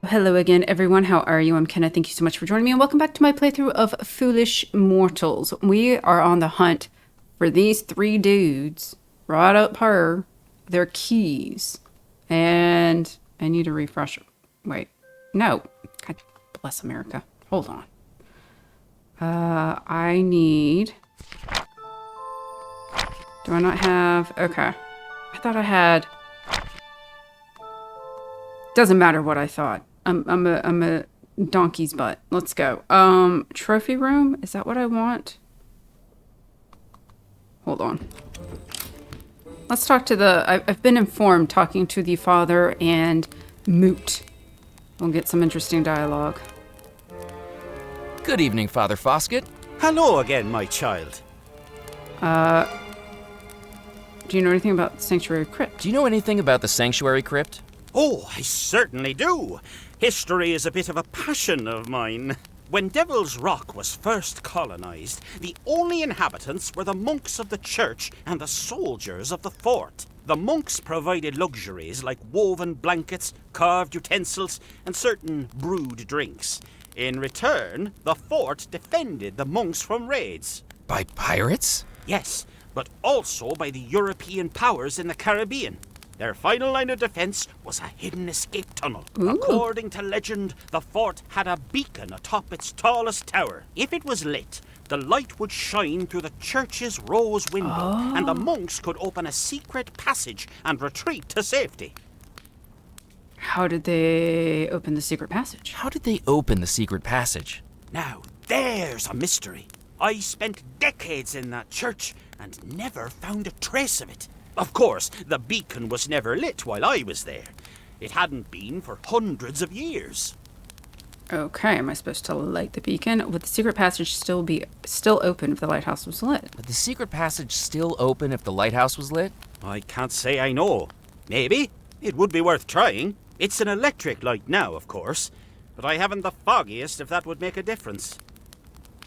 Hello again, everyone. How are you? I'm Kenna. Thank you so much for joining me, and welcome back to my playthrough of Foolish Mortals. We are on the hunt for these three dudes right up here, their keys, and I need a refresher. Wait, no. God bless America. Hold on. I need... Do I not have... Okay. I thought I had... Doesn't matter what I thought. I'm a donkey's butt. Let's go. Trophy room? Is that what I want? Hold on. Let's talk to the... I've been informed talking to the father and Moot. We'll get some interesting dialogue. Good evening, Father Foskett. Hello again, my child. Do you know anything about Sanctuary Crypt? Do you know anything about the Sanctuary Crypt? Oh, I certainly do. History is a bit of a passion of mine. When Devil's Rock was first colonized, the only inhabitants were the monks of the church and the soldiers of the fort. The monks provided luxuries like woven blankets, carved utensils, and certain brewed drinks. In return, the fort defended the monks from raids. By pirates? Yes, but also by the European powers in the Caribbean. Their final line of defense was a hidden escape tunnel. Ooh. According to legend, the fort had a beacon atop its tallest tower. If it was lit, the light would shine through the church's rose window, and the monks could open a secret passage and retreat to safety. How did they open the secret passage? How did they open the secret passage? Now, there's a mystery. I spent decades in that church and never found a trace of it. Of course, the beacon was never lit while I was there. It hadn't been for hundreds of years. Okay, am I supposed to light the beacon? Would the secret passage still open if the lighthouse was lit? Would the secret passage still open if the lighthouse was lit? I can't say I know. Maybe. It would be worth trying. It's an electric light now, of course, but I haven't the foggiest if that would make a difference.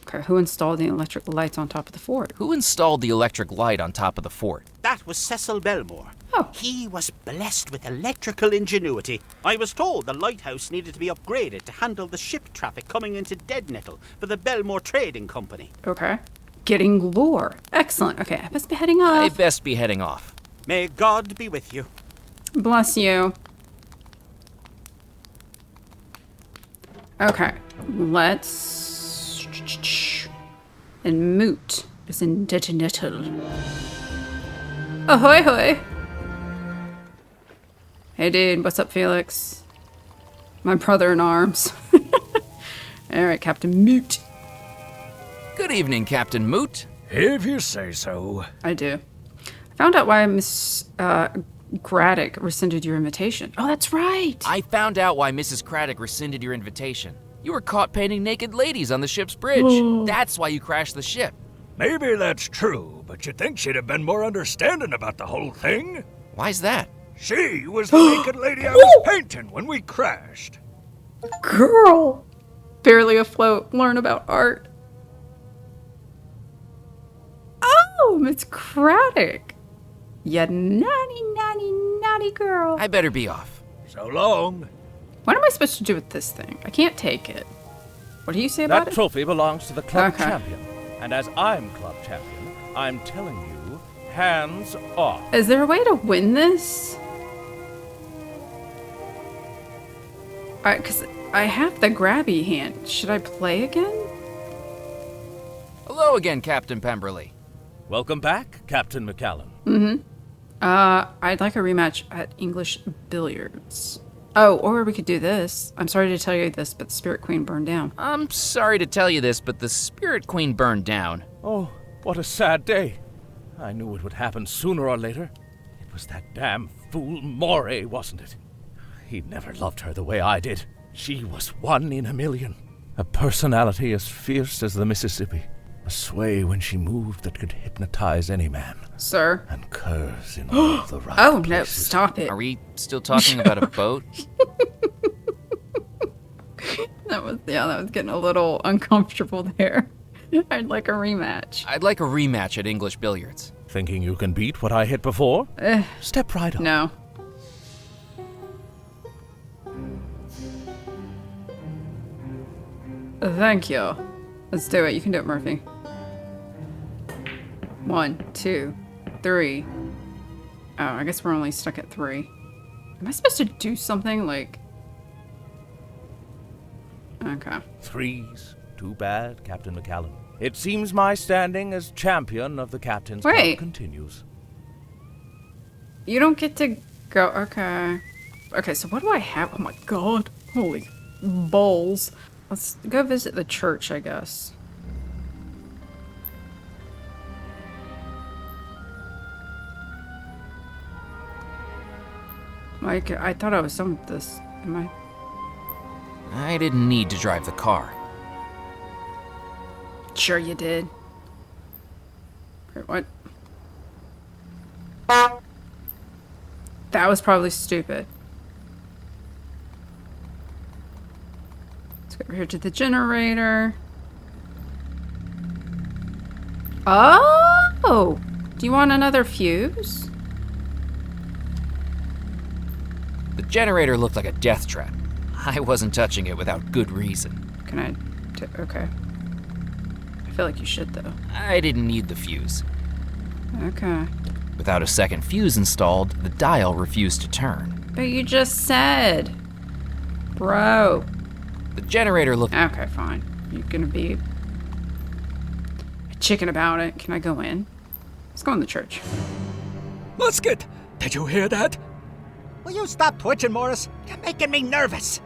Okay, who installed the electric lights on top of the fort? Who installed the electric light on top of the fort? That was Cecil Bellemore. Oh. He was blessed with electrical ingenuity. I was told the lighthouse needed to be upgraded to handle the ship traffic coming into Deadnettle for the Bellmore Trading Company. Okay. Getting lore. Excellent. Okay, I must be heading off. I best be heading off. May God be with you. Bless you. Okay, let's... And Moot is in Deadnettle. Ahoy hoy! Hey dude, what's up, Felix? My brother in arms. Alright, Captain Moot. Good evening, Captain Moot. If you say so. I do. I found out why Miss Craddock rescinded your invitation. Oh, that's right! I found out why Mrs. Craddock rescinded your invitation. You were caught painting naked ladies on the ship's bridge. That's why you crashed the ship. Maybe that's true, but you'd think she'd have been more understanding about the whole thing. Why's that? She was the naked lady I was painting when we crashed. Girl! Barely afloat. Learn about art. Oh, Miss Craddock. You naughty girl. I better be off. So long. What am I supposed to do with this thing? I can't take it. What do you say about That it? trophy belongs to the club Okay. champion. And as I'm club champion, I'm telling you, hands off. Is there a way to win this? Because I have the grabby hand. Should I play again? Hello again, Captain Pemberley. Welcome back, Captain McCallum. I'd like a rematch at English billiards. Oh, or we could do this. I'm sorry to tell you this, but the Spirit Queen burned down. I'm sorry to tell you this, but the Spirit Queen burned down. Oh, what a sad day. I knew it would happen sooner or later. It was that damn fool Moray, wasn't it? He never loved her the way I did. She was one in a million. A personality as fierce as the Mississippi. A sway when she moved that could hypnotize any man. Sir? And curves in all the right Oh, no, places. stop it. Are we still talking about a boat? That was getting a little uncomfortable there. I'd like a rematch. I'd like a rematch at English billiards. Thinking you can beat what I hit before? Step right up. No. Thank you. Let's do it. You can do it, Murphy. 1, 2, 3. Oh, I guess we're only stuck at 3. Am I supposed to do something like... Okay. 3's too bad, Captain McCallum. It seems my standing as champion of the Captain's Club Wait. continues. You don't get to go... Okay. Okay, so what do I have? Oh my god. Holy balls. Let's go visit the church, I guess. Like, I thought I was done with this. Am I? I didn't need to drive the car. Sure you did. Wait, what? That was probably stupid. Let's go over here to the generator. Oh! Do you want another fuse? The generator looked like a death trap. I wasn't touching it without good reason. Can I... Okay. I feel like you should, though. I didn't need the fuse. Okay. Without a second fuse installed, the dial refused to turn. But you just said... Bro. The generator looked... Okay, fine. You're gonna be... a chicken about it. Can I go in? Let's go in the church. Musket! Did you hear that? Will you stop twitching, Morris? You're making me nervous.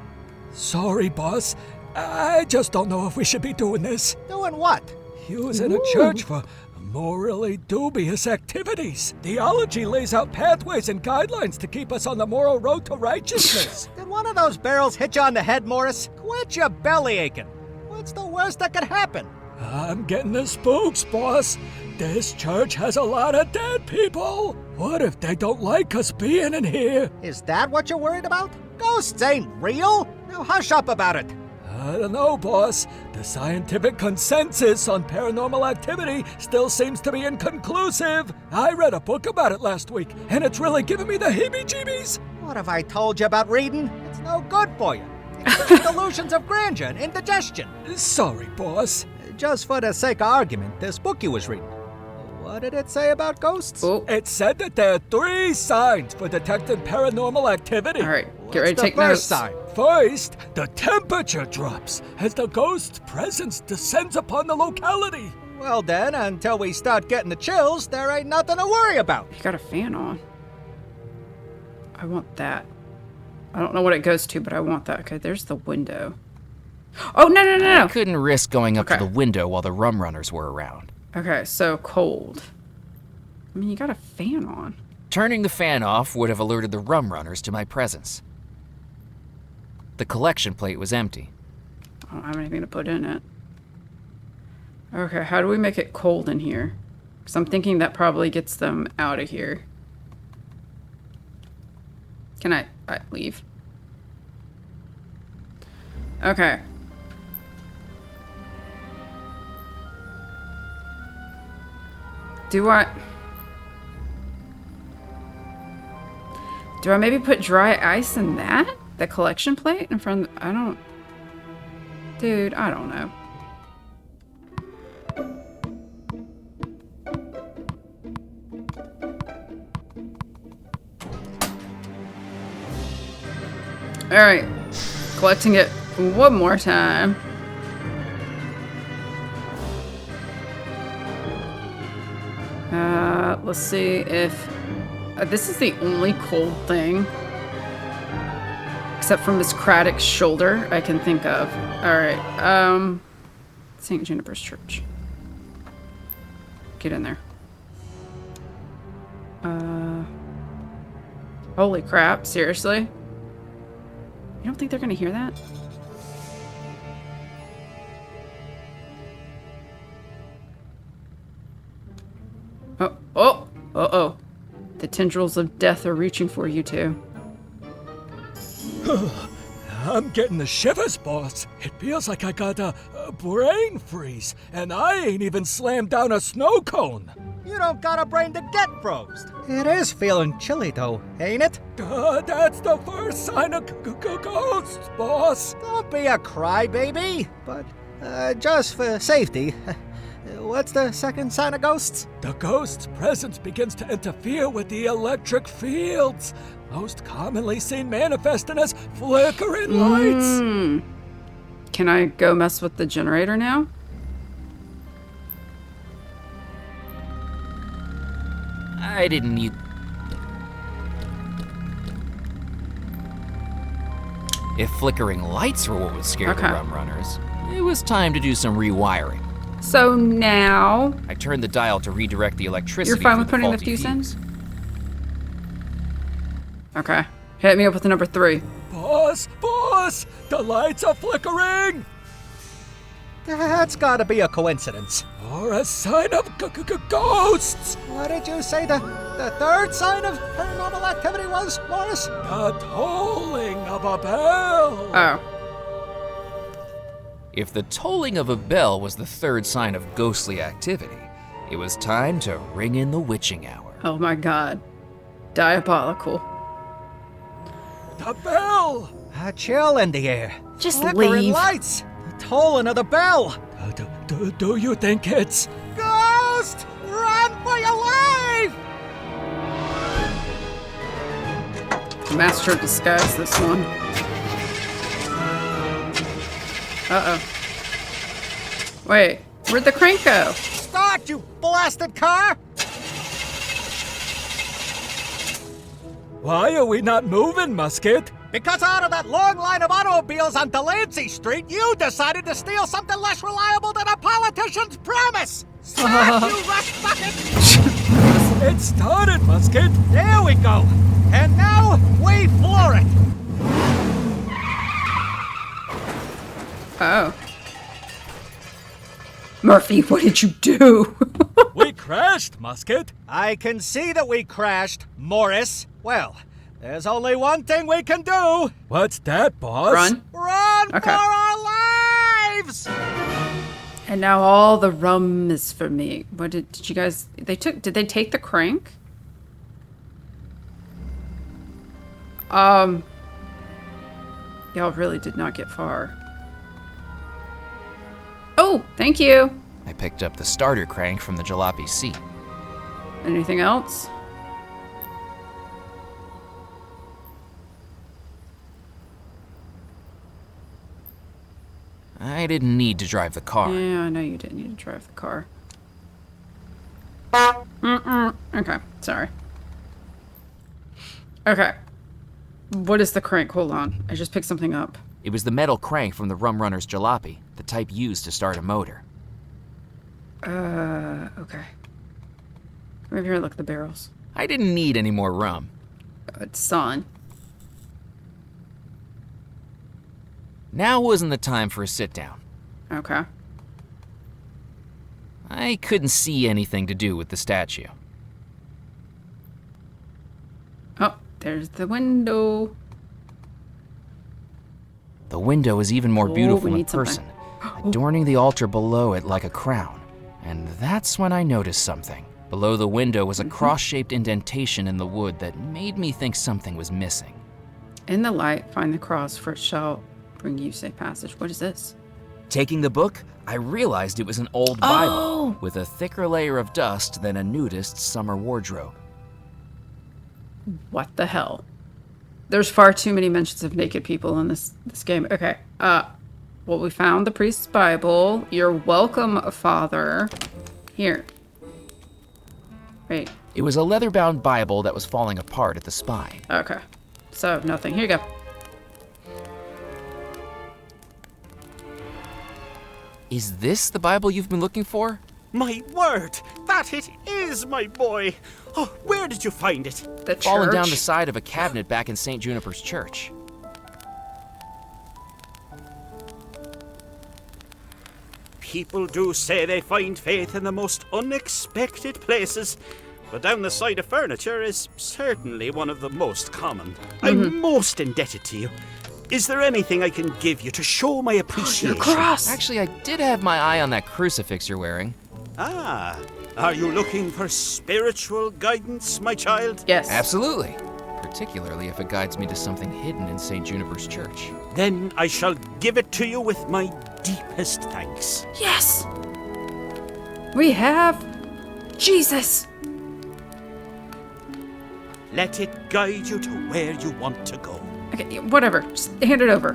Sorry, boss. I just don't know if we should be doing this. Doing what? Using a church for morally dubious activities. Theology lays out pathways and guidelines to keep us on the moral road to righteousness. Did one of those barrels hit you on the head, Morris? Quit your belly aching. What's the worst that could happen? I'm getting the spooks, boss. This church has a lot of dead people. What if they don't like us being in here? Is that what you're worried about? Ghosts ain't real. Now hush up about it. I don't know, boss. The scientific consensus on paranormal activity still seems to be inconclusive. I read a book about it last week, and it's really giving me the heebie-jeebies. What have I told you about reading? It's no good for you. It gives you delusions of grandeur and indigestion. Sorry, boss. Just for the sake of argument, this book you was reading. What did it say about ghosts? Oh. It said that there are 3 signs for detecting paranormal activity. All right. Get What's ready to the take first notes. sign? First, the temperature drops as the ghost's presence descends upon the locality. Well then, until we start getting the chills, there ain't nothing to worry about. You got a fan on. I want that. I don't know what it goes to, but I want that. Okay, there's the window. Oh, no, no, no, I no. couldn't risk going up Okay. to the window while the rum runners were around. Okay, so cold. I mean, you got a fan on. Turning the fan off would have alerted the rum runners to my presence. The collection plate was empty. I don't have anything to put in it. Okay, how do we make it cold in here? Because I'm thinking that probably gets them out of here. Can I leave? Okay. Do I maybe put dry ice in that? The collection plate in front of, I don't... Dude, I don't know. Alright. Collecting it one more time. Let's see if... this is the only cold thing, except for Miss Craddock's shoulder, I can think of. Alright, St. Juniper's Church. Get in there. Holy crap, seriously? You don't think they're gonna hear that? Uh-oh. The tendrils of death are reaching for you two. I'm getting the shivers, boss. It feels like I got a brain freeze, and I ain't even slammed down a snow cone. You don't got a brain to get froze. It is feeling chilly though, ain't it? That's the first sign of ghosts, boss. Don't be a crybaby. But Just for safety, what's the second sign of ghosts? The ghost's presence begins to interfere with the electric fields, most commonly seen manifesting as flickering lights. Can I go mess with the generator now? I didn't need... If flickering lights were what would scare the Okay. rum runners, it was time to do some rewiring. So now I turned the dial to redirect the electricity. you're fine through with putting the faulty fuse in? fuse. Okay. Hit me up with the number 3. Boss, the lights are flickering! That's gotta be a coincidence. Or a sign of ghosts! What did you say the third sign of paranormal activity was, Morris? The tolling of a bell! Oh. If the tolling of a bell was the third sign of ghostly activity, it was time to ring in the witching hour. Oh my god. Diabolical. The bell! A chill in the air. Just Flickering leave. lights. The tolling of the bell. Do you think it's... Ghost! Run for your life! Master of Disguise, this one. Uh-oh. Wait, where'd the crank go? Start, you blasted car! Why are we not moving, Musket? Because out of that long line of automobiles on Delancey Street, you decided to steal something less reliable than a politician's promise! Start, you rust bucket! It started, Musket. There we go! And now, we floor it! Oh. Murphy, what did you do? We crashed, Musket. I can see that we crashed, Morris. Well, there's only one thing we can do. What's that, boss? Run. Run Okay. for our lives! And now all the rum is for me. What did you guys... Did they take the crank? Y'all really did not get far. Oh, thank you. I picked up the starter crank from the jalopy seat. Anything else? I didn't need to drive the car. Yeah, I know you didn't need to drive the car. Okay, sorry. Okay. What is the crank? Hold on. I just picked something up. It was the metal crank from the rum runner's jalopy, the type used to start a motor. Okay. Come over here and look at the barrels. I didn't need any more rum. It's on. Now wasn't the time for a sit-down. Okay. I couldn't see anything to do with the statue. Oh, there's the window. The window is even more Oh, beautiful we in need person, something. adorning the altar below it like a crown. And that's when I noticed something. Below the window was a cross-shaped indentation in the wood that made me think something was missing. In the light, find the cross, for it shall bring you safe passage. What is this? Taking the book, I realized it was an old Bible with a thicker layer of dust than a nudist's summer wardrobe. What the hell? There's far too many mentions of naked people in this game. Okay. Well, we found the priest's Bible. You're welcome, Father. Here. Wait. It was a leather-bound Bible that was falling apart at the spine. Okay. So, nothing. Here you go. Is this the Bible you've been looking for? My word, that it is, my boy. Oh, where did you find it? The Fallen down church. the side of a cabinet back in St. Juniper's church. People do say they find faith in the most unexpected places, but down the side of furniture is certainly one of the most common. I'm most indebted to you. Is there anything I can give you to show my appreciation? Cross. Actually, I did have my eye on that crucifix you're wearing. Ah, are you looking for spiritual guidance, my child? Yes. Absolutely. particularly if it guides me to something hidden in St. Juniper's church. Then I shall give it to you with my deepest thanks. Yes! We have Jesus! Let it guide you to where you want to go. Okay, whatever. Just hand it over.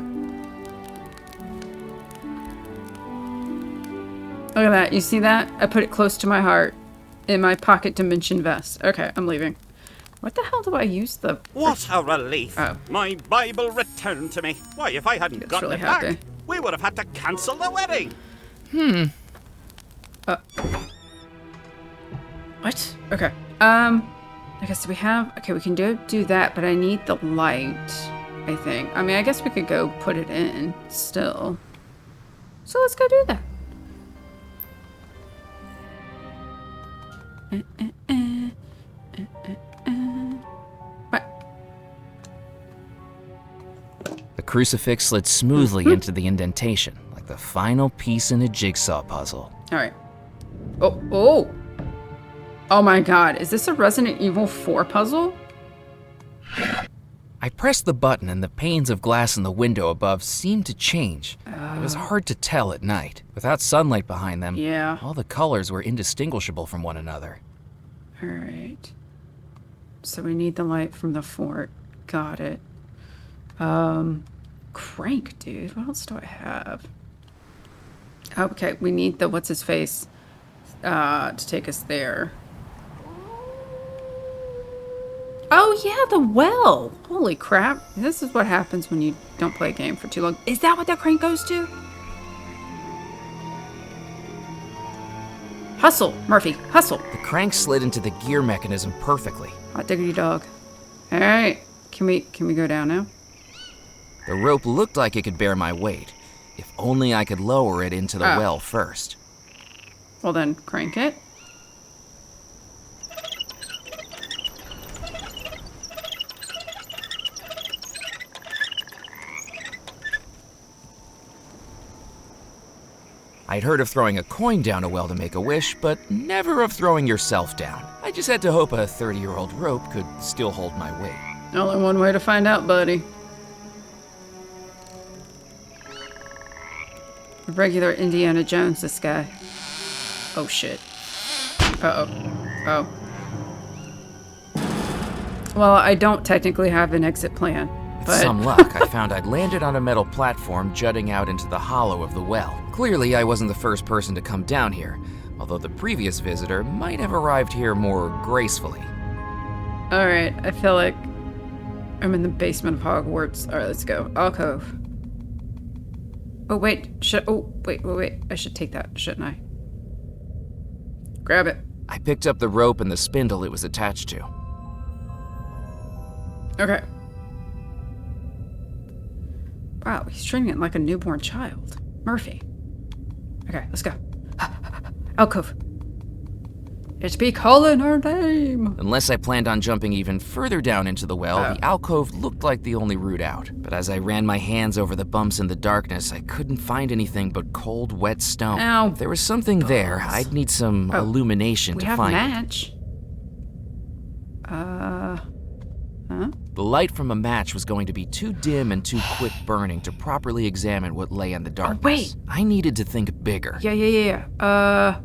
Look at that. You see that? I put it close to my heart in my pocket dimension vest. Okay, I'm leaving. What the hell do I use the... What a relief. Oh. My Bible returned to me. Why, if I hadn't gotten really it back, happy. we would have had to cancel the wedding. What? Okay. Okay, so we have... Okay, we can do that, but I need the light, I think. I mean, I guess we could go put it in still. So let's go do that. What? The crucifix slid smoothly into the indentation, like the final piece in a jigsaw puzzle. All right. Oh. Oh my god. Is this a Resident Evil 4 puzzle? I pressed the button and the panes of glass in the window above seemed to change. It was hard to tell at night. Without sunlight behind them, Yeah. all the colors were indistinguishable from one another. All right. So we need the light from the fort. Got it. Crank, dude. What else do I have? Okay, we need the what's his face to take us there. Oh yeah, the well. Holy crap. This is what happens when you don't play a game for too long. Is that what that crank goes to? Hustle, Murphy, hustle. The crank slid into the gear mechanism perfectly. Hot diggity dog. All right, can we go down now? The rope looked like it could bear my weight. If only I could lower it into the well first. Well then, crank it. I'd heard of throwing a coin down a well to make a wish, but never of throwing yourself down. I just had to hope a 30-year-old rope could still hold my weight. Only one way to find out, buddy. Regular Indiana Jones, this guy. Oh shit. Uh-oh. Oh. Well, I don't technically have an exit plan, With but... some luck, I found I'd landed on a metal platform jutting out into the hollow of the well. Clearly, I wasn't the first person to come down here, although the previous visitor might have arrived here more gracefully. Alright, I feel like I'm in the basement of Hogwarts. Alright, let's go. Alcove. Oh, wait. Wait. I should take that, shouldn't I? Grab it. I picked up the rope and the spindle it was attached to. Okay. Wow, he's treating it like a newborn child. Murphy. Okay, let's go. Alcove. It be calling our name. Unless I planned on jumping even further down into the well, the alcove looked like the only route out. But as I ran my hands over the bumps in the darkness, I couldn't find anything but cold, wet stone. Ow. If there was something there, I'd need some illumination We to have a find it. match. Huh? The light from a match was going to be too dim and too quick burning to properly examine what lay in the darkness. wait. I needed to think bigger. Yeah.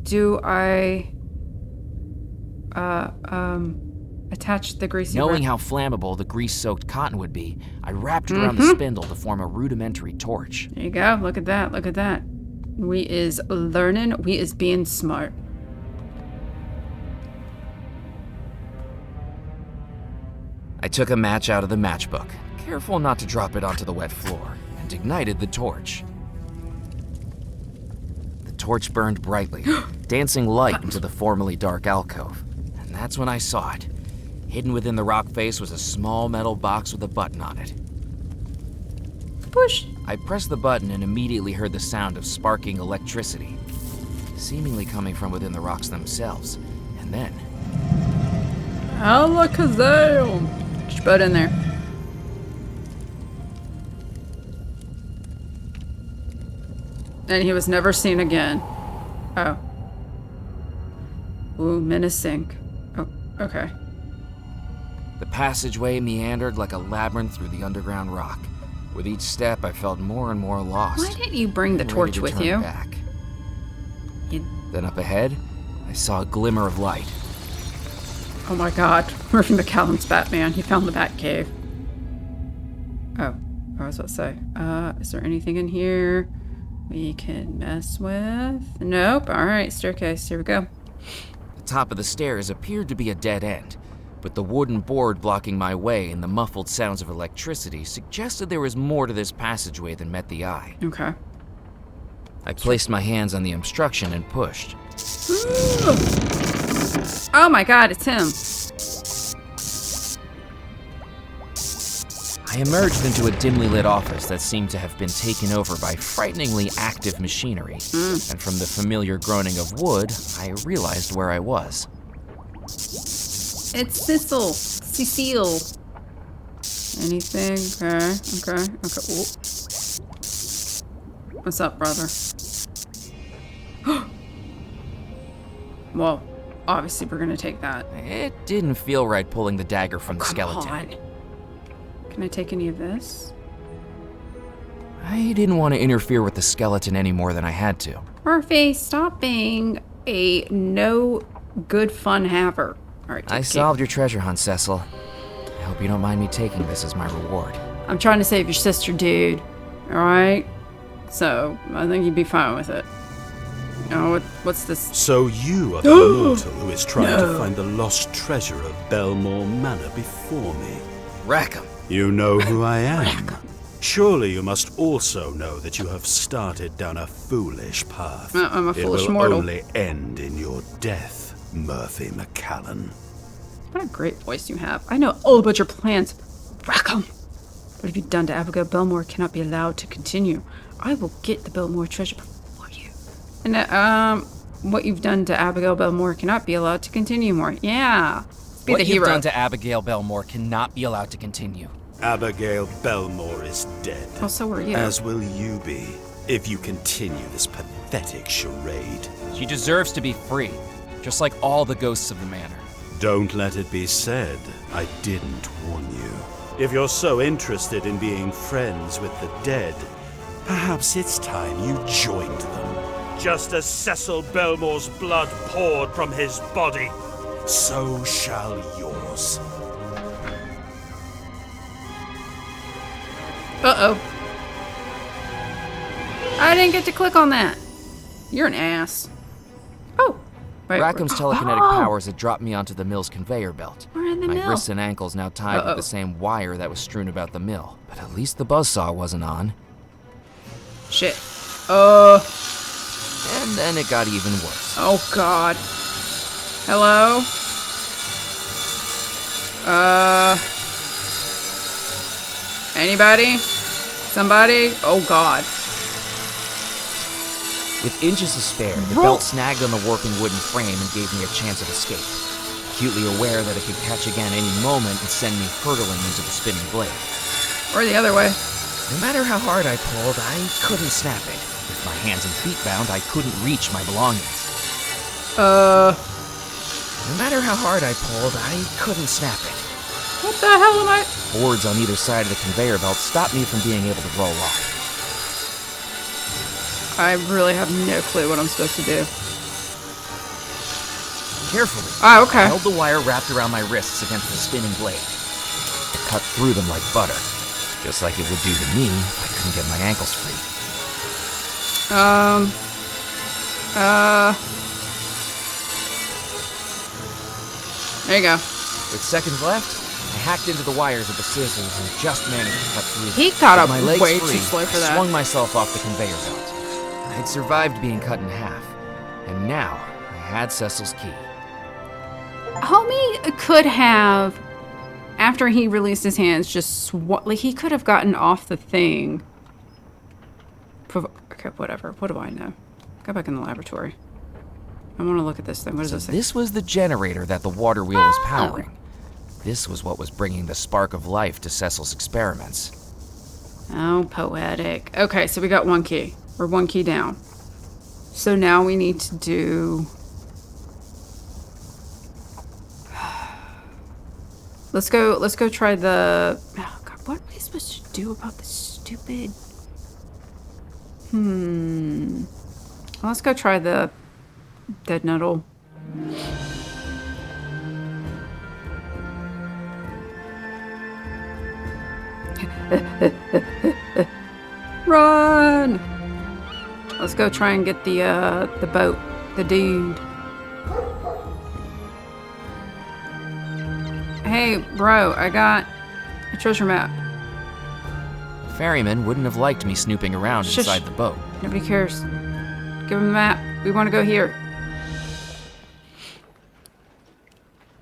Do I... attach the greasy Knowing wrap? how flammable the grease-soaked cotton would be, I wrapped it around the spindle to form a rudimentary torch. There you go. Look at that. We is learning. We is being smart. I took a match out of the matchbook, careful not to drop it onto the wet floor, and ignited the torch. The torch burned brightly, dancing light into the formerly dark alcove. And that's when I saw it. Hidden within the rock face was a small metal box with a button on it. Push. I pressed the button and immediately heard the sound of sparking electricity, seemingly coming from within the rocks themselves. And then... Alakazam. Just put in there. And he was never seen again. Oh. Ooh, menacing. Oh, okay. The passageway meandered like a labyrinth through the underground rock. With each step, I felt more and more lost. Why didn't you bring the and ready torch to with turn you? Back. You- Then up ahead, I saw a glimmer of light. Oh my god. Murphy McCallum's Batman. He found the Batcave. Oh, I was about to say. Is there anything in here we can mess with? Nope. Alright, staircase. Here we go. The top of the stairs appeared to be a dead end, but the wooden board blocking my way and the muffled sounds of electricity suggested there was more to this passageway than met the eye. Okay. I placed my hands on the obstruction and pushed. Oh my god, it's him. I emerged into a dimly lit office that seemed to have been taken over by frighteningly active machinery, and from the familiar groaning of wood, I realized where I was. It's Cecile. Anything? Okay. Ooh. What's up, brother? Well, obviously we're gonna take that. It didn't feel right pulling the dagger from the skeleton. Come on. Can I take any of this? I didn't want to interfere with the skeleton any more than I had to. Murphy, stop being a no good fun haver. All right, I solved your treasure hunt, Cecil. I hope you don't mind me taking this as my reward. I'm trying to save your sister, dude. All right. So I think you'd be fine with it. Oh, what's this? So you are the mortal who is trying to find the lost treasure of Bellemore Manor before me. Rackham. You know who I am. Surely you must also know that you have started down a foolish path. I'm a foolish it will mortal. only end in your death, Murphy McCallan. What a great voice you have. I know all about your plans. Rackham! What have you done to Abigail Bellmore cannot be allowed to continue. I will get the Bellmore treasure before you. And, what you've done to Abigail Bellmore cannot be allowed to continue more. Yeah. Be What the you've hero. done to Abigail Bellmore cannot be allowed to continue. Abigail Bellmore is dead. Oh, so are you. As will you be, if you continue this pathetic charade. She deserves to be free, just like all the ghosts of the manor. Don't let it be said I didn't warn you. If you're so interested in being friends with the dead, perhaps it's time you joined them. Just as Cecil Bellemore's blood poured from his body, so shall yours. Uh-oh. I didn't get to click on that. You're an ass. Oh. Wait, Rackham's telekinetic powers had dropped me onto the mill's conveyor belt. We're in the My mill. wrists and ankles now tied with the same wire that was strewn about the mill. But at least the buzzsaw wasn't on. Shit. And then it got even worse. Oh, God. Hello? Anybody? Somebody? Oh, God. With inches to spare, the belt snagged on the warping wooden frame and gave me a chance of escape. Acutely aware that it could catch again any moment and send me hurtling into the spinning blade. Or the other way. No matter how hard I pulled, I couldn't snap it. With my hands and feet bound, I couldn't reach my belongings. No matter how hard I pulled, I couldn't snap it. What the hell am I? Boards on either side of the conveyor belt stopped me from being able to roll off. I really have no clue what I'm supposed to do. Carefully, Oh, okay. I held the wire wrapped around my wrists against the spinning blade. It cut through them like butter, just like it would do to me if I couldn't get my ankles free. There you go. With seconds left, I hacked into the wires with the scissors and just managed to cut through. He got With up my legs way free, too slow for I that. swung myself off the conveyor belt. I'd survived being cut in half, and now I had Cecil's key. Homie could have, after he released his hands, just like he could have gotten off the thing. Okay, whatever. What do I know? Go back in the laboratory. I want to look at this thing. What is this thing? This was the generator that the water wheel was powering. This was what was bringing the spark of life to Cecil's experiments. Oh, poetic. Okay, so we got one key. We're one key down. So now we need to do... Let's go try the... Oh, God, what am I supposed to do about this stupid... Let's go try the dead nettle. Run! Let's go try and get the boat, the dude. Hey, bro, I got a treasure map. The ferryman wouldn't have liked me snooping around Shush. inside the boat. Nobody cares. Give him the map. We want to go here.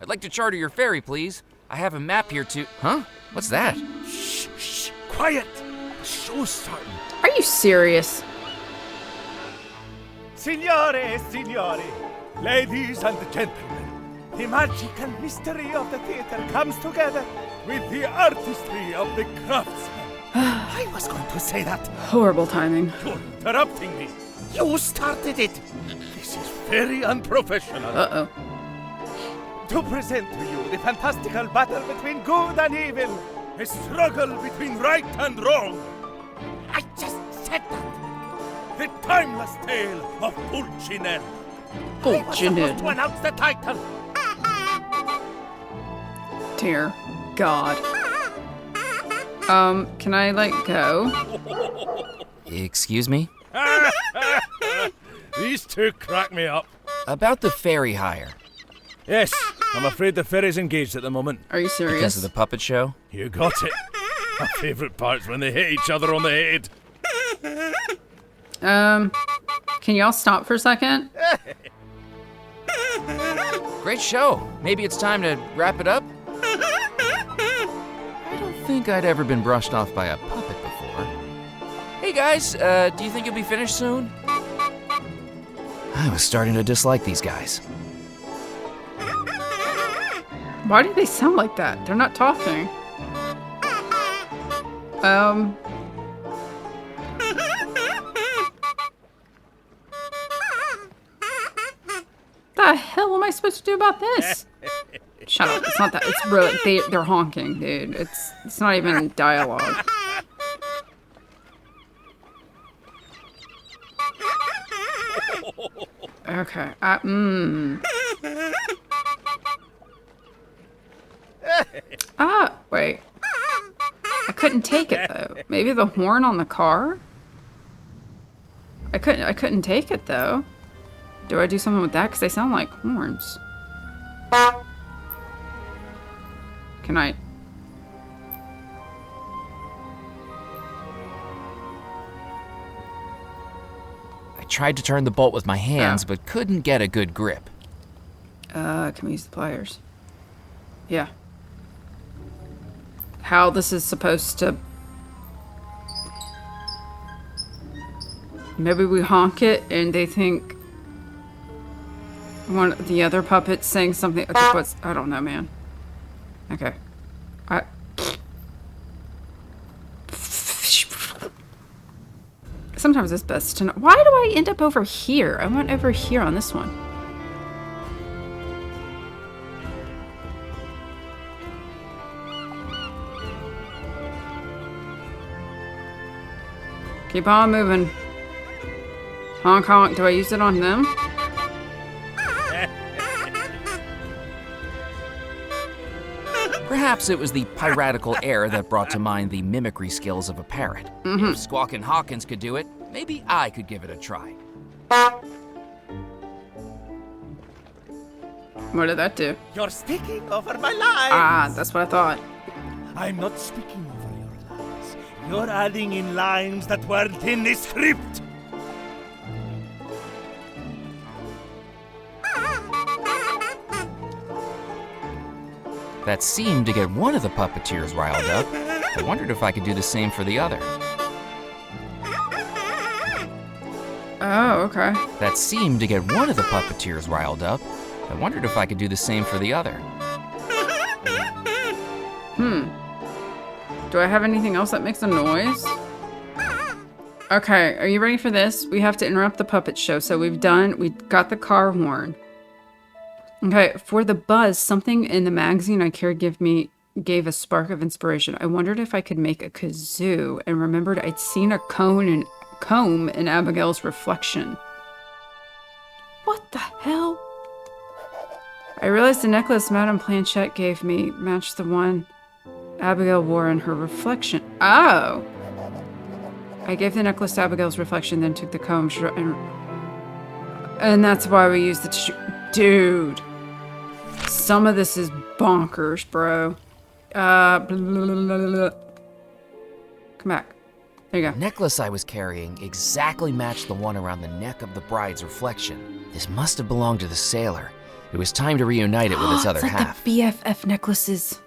I'd like to charter your ferry, please. I have a map here to... Huh? What's that? Shh, shh, quiet. The show's starting. Are you serious? Signore, signori, ladies and gentlemen, the magic and mystery of the theater comes together with the artistry of the craftsman. I was going to say that. Horrible timing. You're interrupting me. You started it. This is very unprofessional. Uh-oh. To present to you the fantastical battle between good and evil, a struggle between right and wrong. I just said that. The timeless tale of Pulcinella. I was supposed to announce the title. Dear God. Can I, like, go? Excuse me? These two crack me up. About the ferry hire. Yes, I'm afraid the ferry's engaged at the moment. Are you serious? Because of the puppet show? You got it. My favorite part's when they hit each other on the head. Can y'all stop for a second? Great show. Maybe it's time to wrap it up? I don't think I'd ever been brushed off by a puppet before. Hey guys, do you think you'll be finished soon? I was starting to dislike these guys. Why do they sound like that? They're not talking. The hell am I supposed to do about this? Shut up. It's not that. It's really they're honking, dude. It's not even dialogue. Okay. Wait. I couldn't take it though. Maybe the horn on the car? I couldn't take it though. Do I do something with that? Because they sound like horns. Can I? I tried to turn the bolt with my hands, but couldn't get a good grip. Can we use the pliers? Yeah. How this is supposed to... Maybe we honk it and they think one of the other puppets saying something. Okay, what's... I don't know, man. Okay. Sometimes it's best to know. Why do I end up over here? I went over here on this one. Keep on moving. Honk honk. Do I use it on them? Perhaps it was the piratical air that brought to mind the mimicry skills of a parrot. If Squawkin' Hawkins could do it, maybe I could give it a try. What did that do? You're speaking over my lines. Ah, that's what I thought. I'm not speaking over your lines. You're adding in lines that weren't in the script. That seemed to get one of the puppeteers riled up. I wondered if I could do the same for the other. Oh, okay. That seemed to get one of the puppeteers riled up. I wondered if I could do the same for the other. Do I have anything else that makes a noise? Okay, are you ready for this? We have to interrupt the puppet show. So we got the car horn. Okay, for the buzz, something in the magazine I carried gave me gave a spark of inspiration. I wondered if I could make a kazoo and remembered I'd seen a comb in Abigail's reflection. What the hell? I realized the necklace Madame Planchette gave me matched the one Abigail wore in her reflection. Oh! I gave the necklace to Abigail's reflection, then took the comb and that's why we used the tissue. Dude. Some of this is bonkers, bro. Come back. There you go. The necklace I was carrying exactly matched the one around the neck of the bride's reflection. This must have belonged to the sailor. It was time to reunite it with its other It's like half. the BFF necklaces.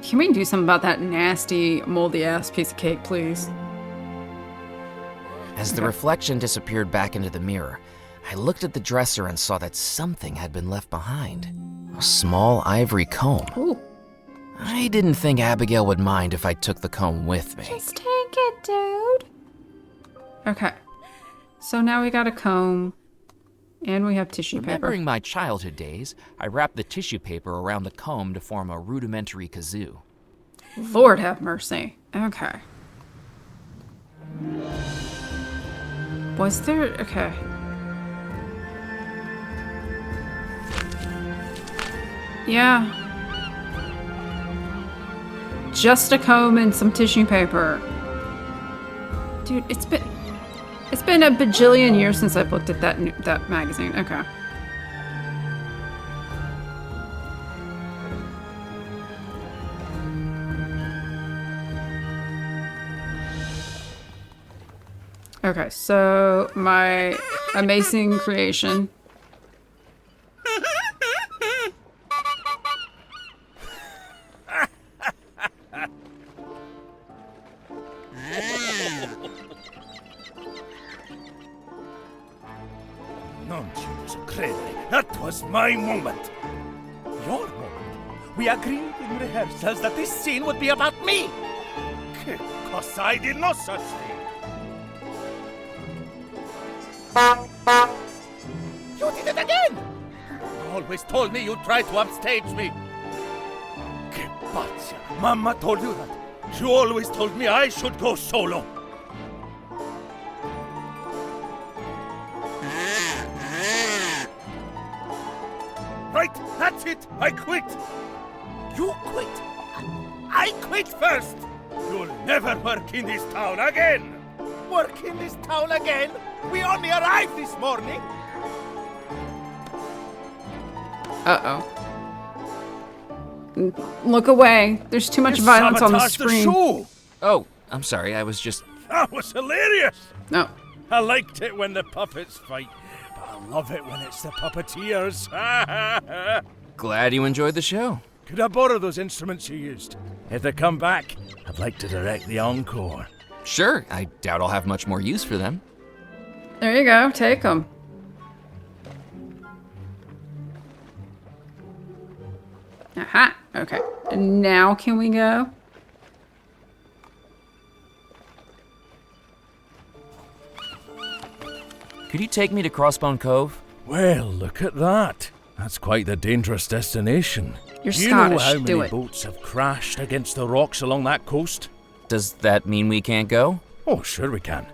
Can we do something about that nasty, moldy-ass piece of cake, please? As the reflection disappeared back into the mirror, I looked at the dresser and saw that something had been left behind. A small ivory comb. Ooh. I didn't think Abigail would mind if I took the comb with me. Just take it, dude. Okay. So now we got a comb. And we have tissue paper. Remembering my childhood days, I wrapped the tissue paper around the comb to form a rudimentary kazoo. Lord have mercy. Okay. Was there... Okay. Yeah. Just a comb and some tissue paper. Dude, it's been a bajillion years since I've looked at that magazine. Okay. Okay, so my amazing creation. Non ci posso credere. That was my moment. Your moment? We agreed in rehearsals that this scene would be about me. Because I did no such thing. You did it again! You always told me you'd try to upstage me. Que pazza. Mamma told you that. She always told me I should go solo. Right, that's it. I quit. You quit. I quit first. You'll never work in this town again. Work in this town again? We only arrived this morning. Uh-oh. Look away. There's too much violence on the screen. Show. Oh, I'm sorry, I was just... That was hilarious. No. I liked it when the puppets fight, but I love it when it's the puppeteers. Glad you enjoyed the show. Could I borrow those instruments you used? If they come back, I'd like to direct the encore. Sure, I doubt I'll have much more use for them. There you go. Take them. Aha. Okay. And now can we go? Could you take me to Crossbone Cove? Well, look at that. That's quite the dangerous destination. You're Do you know Scottish. how Do many it. boats have crashed against the rocks along that coast? Does that mean we can't go? Oh, sure we can.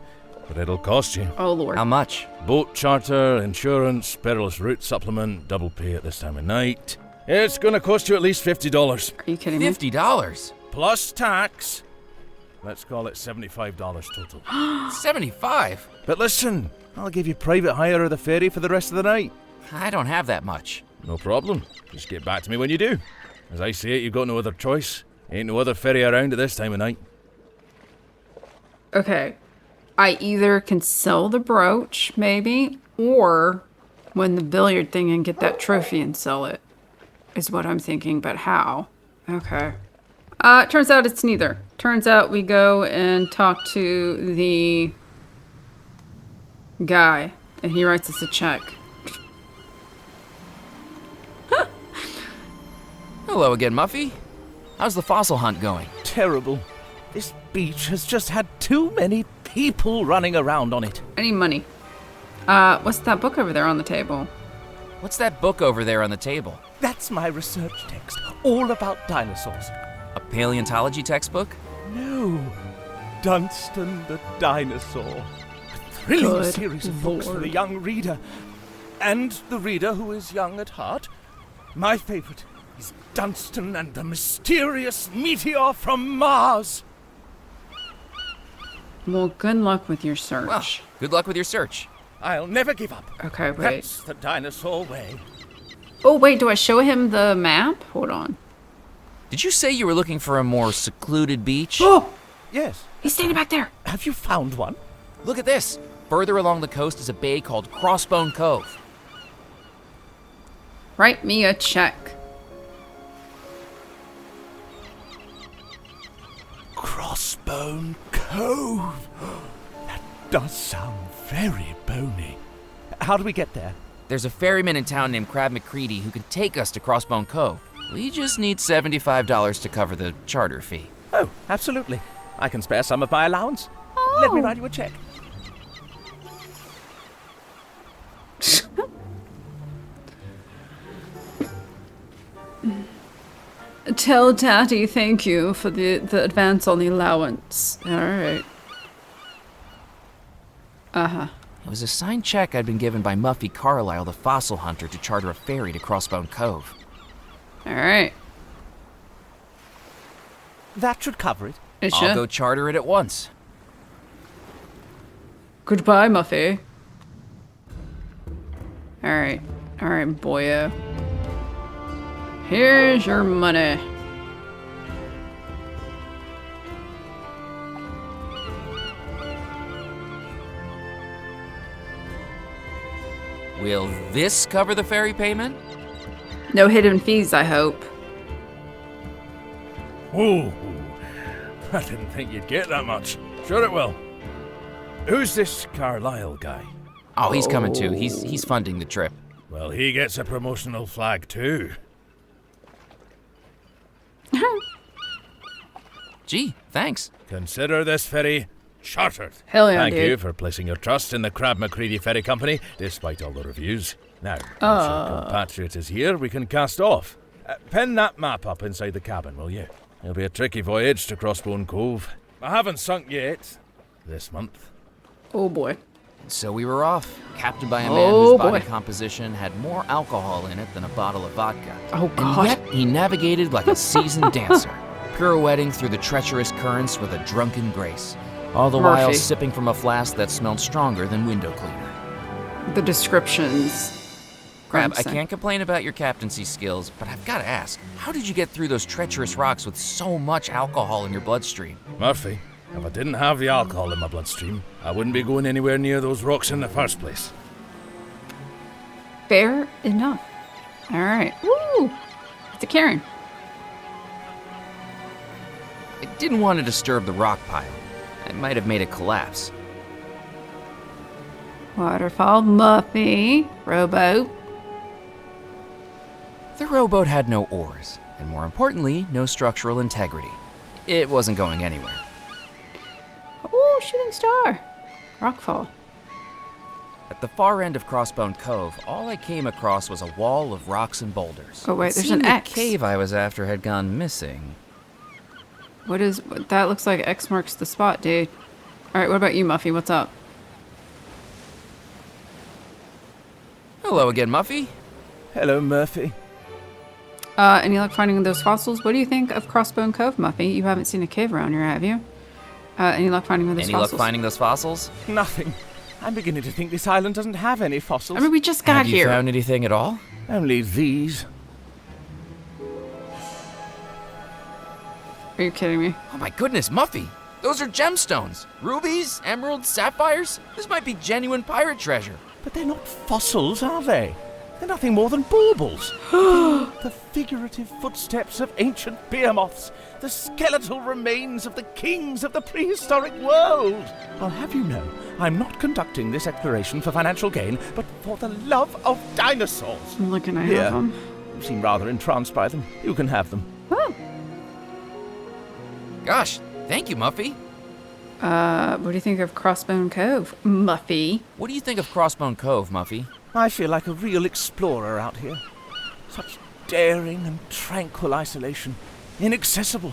But it'll cost you. Oh, Lord. How much? Boat charter, insurance, perilous route supplement, double pay at this time of night. It's gonna cost you at least $50. Are you kidding me? $50? Plus tax. Let's call it $75 total. 75? But listen, I'll give you private hire of the ferry for the rest of the night. I don't have that much. No problem. Just get back to me when you do. As I say it, you've got no other choice. Ain't no other ferry around at this time of night. Okay. I either can sell the brooch, maybe, or win the billiard thing and get that trophy and sell it, is what I'm thinking, but how? Okay. Turns out it's neither. Turns out we go and talk to the guy, and he writes us a check. Hello again, Muffy. How's the fossil hunt going? Terrible. This beach has just had too many people running around on it. I need money. What's that book over there on the table? What's that book over there on the table? That's my research text, all about dinosaurs. A paleontology textbook? No, Dunstan the Dinosaur. A thrilling Good series of books for Lord. the young reader. And the reader who is young at heart. My favorite is Dunstan and the Mysterious Meteor from Mars. Well, good luck with your search. Well, good luck with your search. I'll never give up. Okay, wait. That's the dinosaur way. Oh, wait, do I show him the map? Hold on. Did you say you were looking for a more secluded beach? Oh! Yes. He's standing back there. Have you found one? Look at this. Further along the coast is a bay called Crossbone Cove. Write me a check. Crossbone Cove. That does sound very bony. How do we get there? There's a ferryman in town named Crab McCready who can take us to Crossbone Cove. We just need $75 to cover the charter fee. Oh, absolutely. I can spare some of my allowance. Let me write you a check. Tell Daddy thank you for the advance on the allowance. Alright. Uh-huh. It was a signed check I'd been given by Muffy Carlyle, the fossil hunter, to charter a ferry to Crossbone Cove. Alright. That should cover it. I'll go charter it at once. Goodbye, Muffy. Alright. Alright, boyo. Here's your money. Will this cover the ferry payment? No hidden fees, I hope. Ooh, I didn't think you'd get that much. Sure it will. Who's this Carlisle guy? Oh, he's coming too. He's funding the trip. Well, he gets a promotional flag too. Gee, thanks. Consider this ferry chartered. Hell yeah, Thank dude. you for placing your trust in the Crab McCready Ferry Company, despite all the reviews. Now, once your compatriot is here, we can cast off. Pen that map up inside the cabin, will you? It'll be a tricky voyage to Crossbone Cove. I haven't sunk yet. This month. Oh boy. So we were off, captained by a man Oh, whose body boy. composition had more alcohol in it than a bottle of vodka. Oh, And God. yet he navigated like a seasoned dancer, pirouetting through the treacherous currents with a drunken grace, all the while Murphy. sipping from a flask that smelled stronger than window cleaner. The descriptions. Crab, I Grimson. can't complain about your captaincy skills, but I've got to ask, how did you get through those treacherous rocks with so much alcohol in your bloodstream? Murphy, if I didn't have the alcohol in my bloodstream, I wouldn't be going anywhere near those rocks in the first place. Fair enough. Alright. Woo! It's a Karen. I didn't want to disturb the rock pile. I might have made it collapse. Waterfall, Muffy, rowboat. The rowboat had no oars, and more importantly, no structural integrity. It wasn't going anywhere. Oh, shooting star. Rockfall. At the far end of Crossbone Cove, all I came across was a wall of rocks and boulders. Oh, wait, It there's seemed an the X. cave I was after had gone missing. That looks like X marks the spot, dude. Alright, what about you, Muffy? What's up? Hello again, Muffy. Hello, Murphy. Any luck finding those fossils? What do you think of Crossbone Cove, Muffy? You haven't seen a cave around here, have you? Any luck finding those Any fossils? luck finding those fossils? Nothing. I'm beginning to think this island doesn't have any fossils. I mean, we just got Have you here. found anything at all? Only these. Are you kidding me? Oh my goodness, Muffy! Those are gemstones! Rubies, emeralds, sapphires? This might be genuine pirate treasure. But they're not fossils, are they? They're nothing more than baubles. The figurative footsteps of ancient behemoths. The skeletal remains of the kings of the prehistoric world. I'll have you know, I'm not conducting this exploration for financial gain, but for the love of dinosaurs. I'm looking, I Here. have them. You seem rather entranced by them. You can have them. Oh. Gosh, thank you, Muffy. What do you think of Crossbone Cove, Muffy? What do you think of Crossbone Cove, Muffy? I feel like a real explorer out here. Such daring and tranquil isolation. Inaccessible.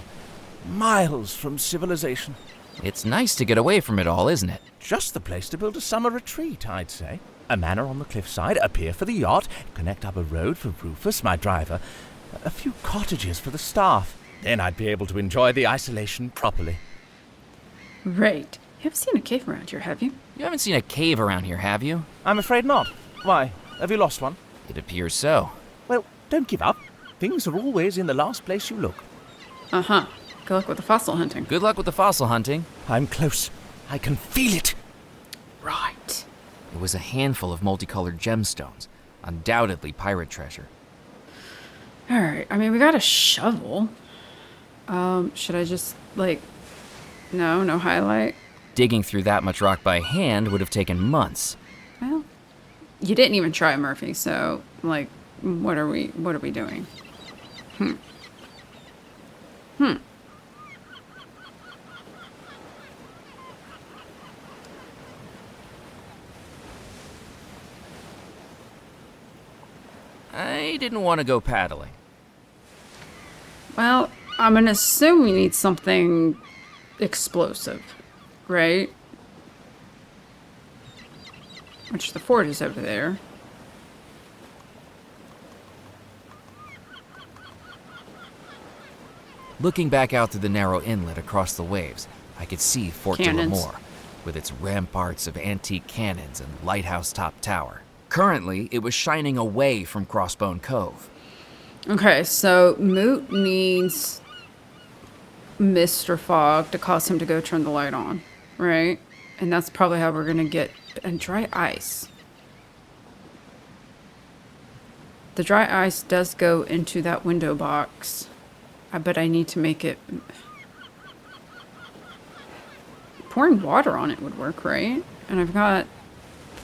Miles from civilization. It's nice to get away from it all, isn't it? Just the place to build a summer retreat, I'd say. A manor on the cliffside, a pier for the yacht, connect up a road for Rufus, my driver, a few cottages for the staff. Then I'd be able to enjoy the isolation properly. Right. You haven't seen a cave around here, have you? You haven't seen a cave around here, have you? I'm afraid not. Why? Have you lost one? It appears so. Well, don't give up. Things are always in the last place you look. Uh-huh. Good luck with the fossil hunting. Good luck with the fossil hunting. I'm close. I can feel it. Right. It was a handful of multicolored gemstones. Undoubtedly pirate treasure. Alright, I mean, we got a shovel. Should I just, like... No highlight? Digging through that much rock by hand would have taken months. Well, you didn't even try, Murphy, so, like, what are we doing? I didn't want to go paddling. Well, I'm gonna assume we need something explosive, right? Which the fort is over there. Looking back out through the narrow inlet across the waves, I could see Fort Cannons. Bellemore, with its ramparts of antique cannons and lighthouse-top tower. Currently, it was shining away from Crossbone Cove. Okay, so Moot needs Mr. Fog to cause him to go turn the light on, right? And that's probably how we're gonna get... And dry ice. The dry ice does go into that window box. But I need to make it... Pouring water on it would work, right? And I've got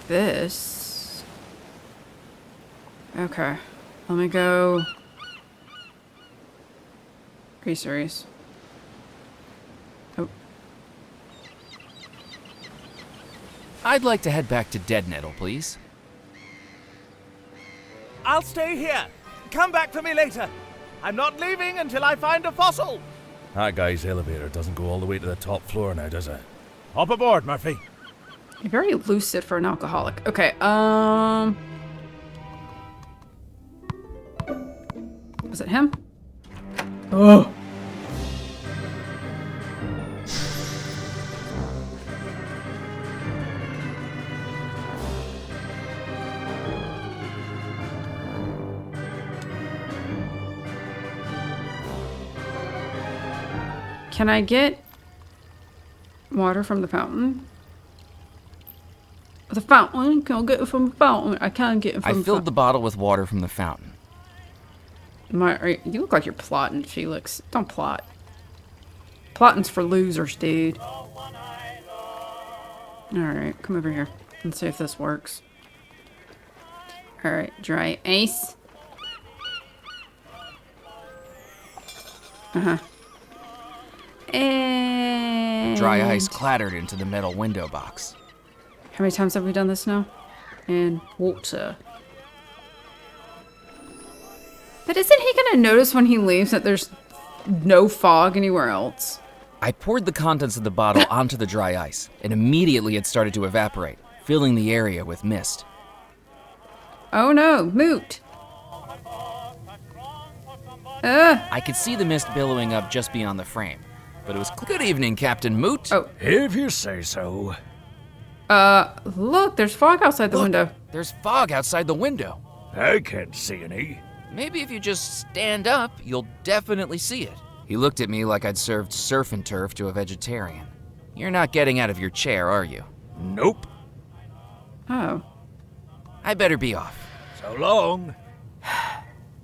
this. Okay. Let me go... Are you serious? Oh. I'd like to head back to Dead Nettle, please. I'll stay here. Come back for me later. I'm not leaving until I find a fossil. That guy's elevator doesn't go all the way to the top floor now, does it? Hop aboard, Murphy. You're very lucid for an alcoholic. Okay, Was it him? Oh. Can I get water from the fountain? The fountain? Can I get it from the fountain? I can't get it from I the filled the bottle with water from the fountain. You look like you're plotting, Felix. Don't plot. Plotting's for losers, dude. Alright, come over here. Let's see if this works. Alright, dry ice. And... Dry ice clattered into the metal window box. How many times have we done this now? And water. But isn't he gonna notice when he leaves that there's no fog anywhere else? I poured the contents of the bottle onto the dry ice, and immediately it started to evaporate, filling the area with mist. Oh no, Moot! I could see the mist billowing up just beyond the frame, but it was good evening, Captain Moot. Oh. If you say so. Look, there's fog outside the Look, window. There's fog outside the window. I can't see any. Maybe if you just stand up, you'll definitely see it. He looked at me like I'd served surf and turf to a vegetarian. You're not getting out of your chair, are you? Nope. Oh. I better be off. So long.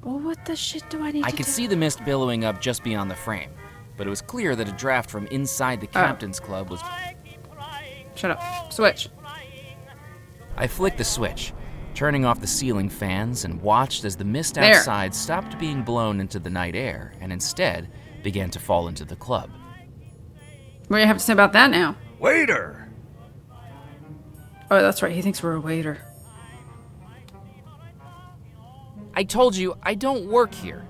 Well, what the shit do I need I to could do? see the mist billowing up just beyond the frame, but it was clear that a draft from inside the captain's club was... Shut up. Switch. I flicked the switch, turning off the ceiling fans and watched as the mist There. outside stopped being blown into the night air and instead began to fall into the club. What do you have to say about that now? Waiter! Oh, that's right. He thinks we're a waiter. I told you, I don't work here.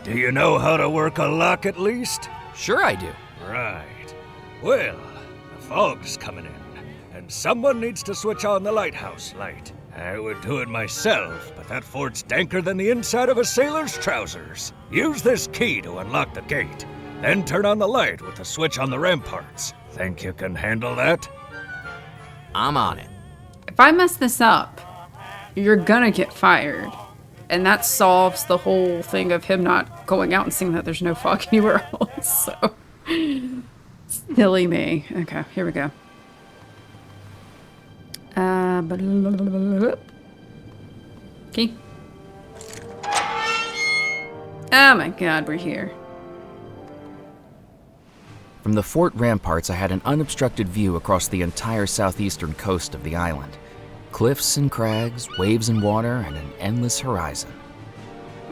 Do you know how to work a lock at least? Sure I do. Right. Well, the fog's coming in, and someone needs to switch on the lighthouse light. I would do it myself, but that fort's danker than the inside of a sailor's trousers. Use this key to unlock the gate, then turn on the light with the switch on the ramparts. Think you can handle that? I'm on it. If I mess this up, you're gonna get fired. And that solves the whole thing of him not going out and seeing that there's no fog anywhere else. So, silly me. Okay, here we go. Key. Oh my god, we're here. From the fort ramparts, I had an unobstructed view across the entire southeastern coast of the island. Cliffs and crags, waves and water, and an endless horizon.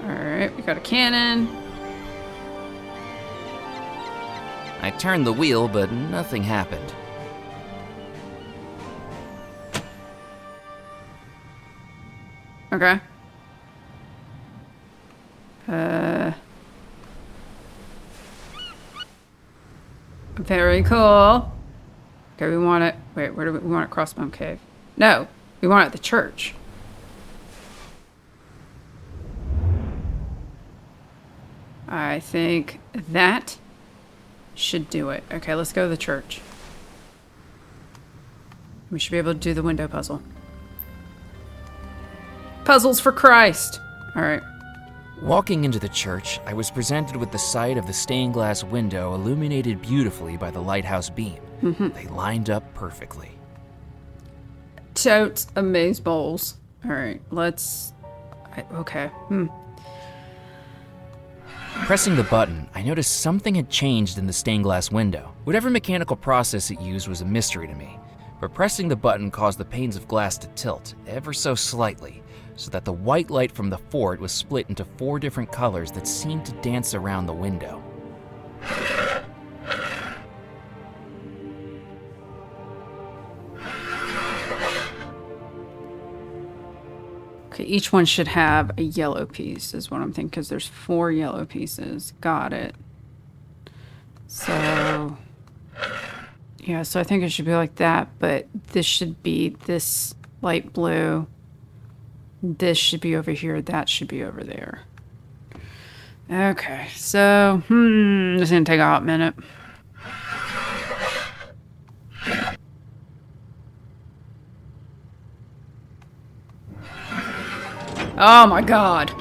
Alright, we got a cannon. I turned the wheel, but nothing happened. Okay. Very cool. Okay, we want it. Wait, where do we want it? Crossbone Cave. No, we want it at the church. I think that should do it. Okay, let's go to the church. We should be able to do the window puzzle. Puzzles for Christ. All right. Walking into the church, I was presented with the sight of the stained glass window illuminated beautifully by the lighthouse beam. They lined up perfectly. Totes amaze bowls. All right, let's... okay. Pressing the button, I noticed something had changed in the stained glass window. Whatever mechanical process it used was a mystery to me, but pressing the button caused the panes of glass to tilt, ever so slightly, so that the white light from the fort was split into 4 different colors that seemed to dance around the window. Okay, each one should have a yellow piece, is what I'm thinking, because there's 4 yellow pieces. Got it. So... yeah, so I think it should be like that, but this should be this light blue. This should be over here. That should be over there. Okay, so, this is gonna take a hot minute. Oh my god.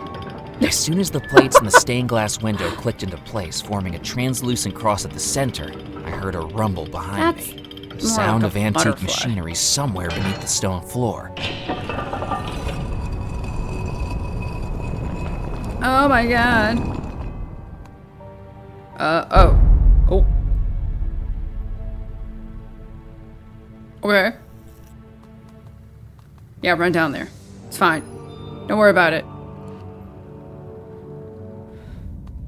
As soon as the plates in the stained glass window clicked into place, forming a translucent cross at the center, I heard a rumble behind That's me. The more sound like of a antique butterfly. machinery somewhere beneath the stone floor. Oh my god. Oh. Okay. Yeah, run down there. It's fine. Don't worry about it.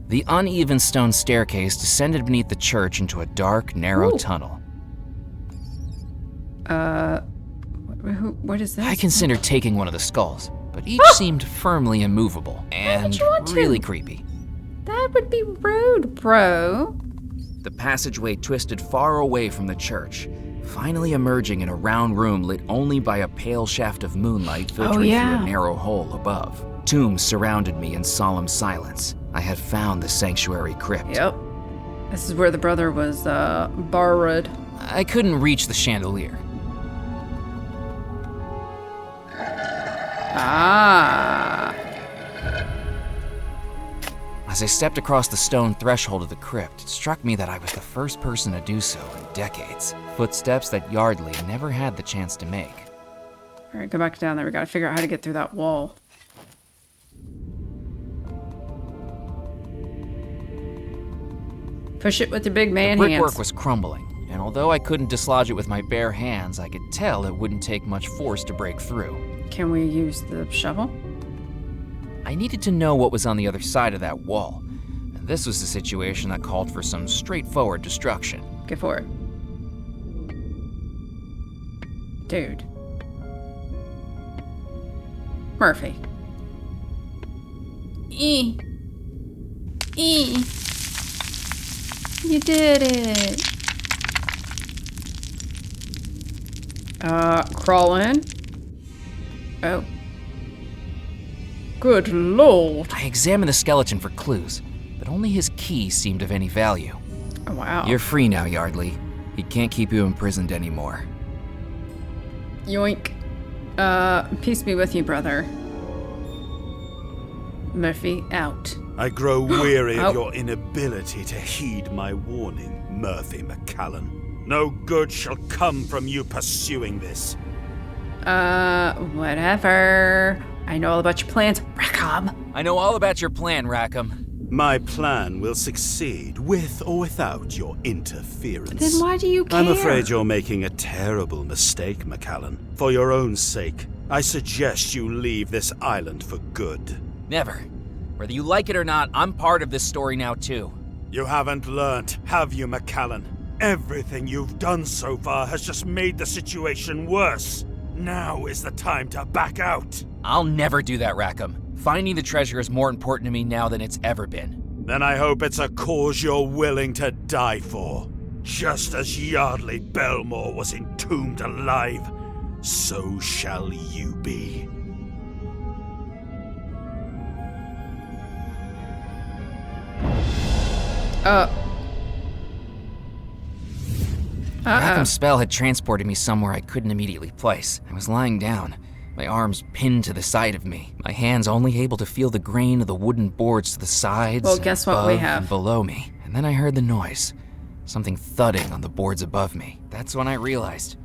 The uneven stone staircase descended beneath the church into a dark, narrow Ooh. tunnel. What is this? I considered taking one of the skulls, but each seemed firmly immovable and you want to? really creepy. That would be rude, bro. The passageway twisted far away from the church, finally emerging in a round room lit only by a pale shaft of moonlight filtering through a narrow hole above. Tombs surrounded me in solemn silence. I had found the sanctuary crypt. Yep. This is where the brother was, buried. I couldn't reach the chandelier. Ah. As I stepped across the stone threshold of the crypt, it struck me that I was the first person to do so in decades. Footsteps that Yardley never had the chance to make. All right, go back down there. We gotta figure out how to get through that wall. Push it with your big man The brickwork hands. was crumbling, and although I couldn't dislodge it with my bare hands, I could tell it wouldn't take much force to break through. Can we use the shovel? I needed to know what was on the other side of that wall. And this was a situation that called for some straightforward destruction. Go for it. Dude. Murphy. E. You did it. Crawl in. Oh. Good lord. I examined the skeleton for clues, but only his key seemed of any value. Oh, wow. You're free now, Yardley. He can't keep you imprisoned anymore. Yoink. Peace be with you, brother. Murphy, out. I grow weary Oh. of your inability to heed my warning, Murphy McCallan. No good shall come from you pursuing this. Whatever. I know all about your plans, Rackham. I know all about your plan, Rackham. My plan will succeed with or without your interference. Then why do you care? I'm afraid you're making a terrible mistake, McCallan. For your own sake, I suggest you leave this island for good. Never. Whether you like it or not, I'm part of this story now, too. You haven't learnt, have you, McCallan? Everything you've done so far has just made the situation worse. Now is the time to back out. I'll never do that, Rackham. Finding the treasure is more important to me now than it's ever been. Then I hope it's a cause you're willing to die for. Just as Yardley Bellmore was entombed alive, so shall you be. Rackham's spell had transported me somewhere I couldn't immediately place. I was lying down, my arms pinned to the side of me, my hands only able to feel the grain of the wooden boards to the sides, Well, guess what we above have. and below me. And then I heard the noise, something thudding on the boards above me. That's when I realized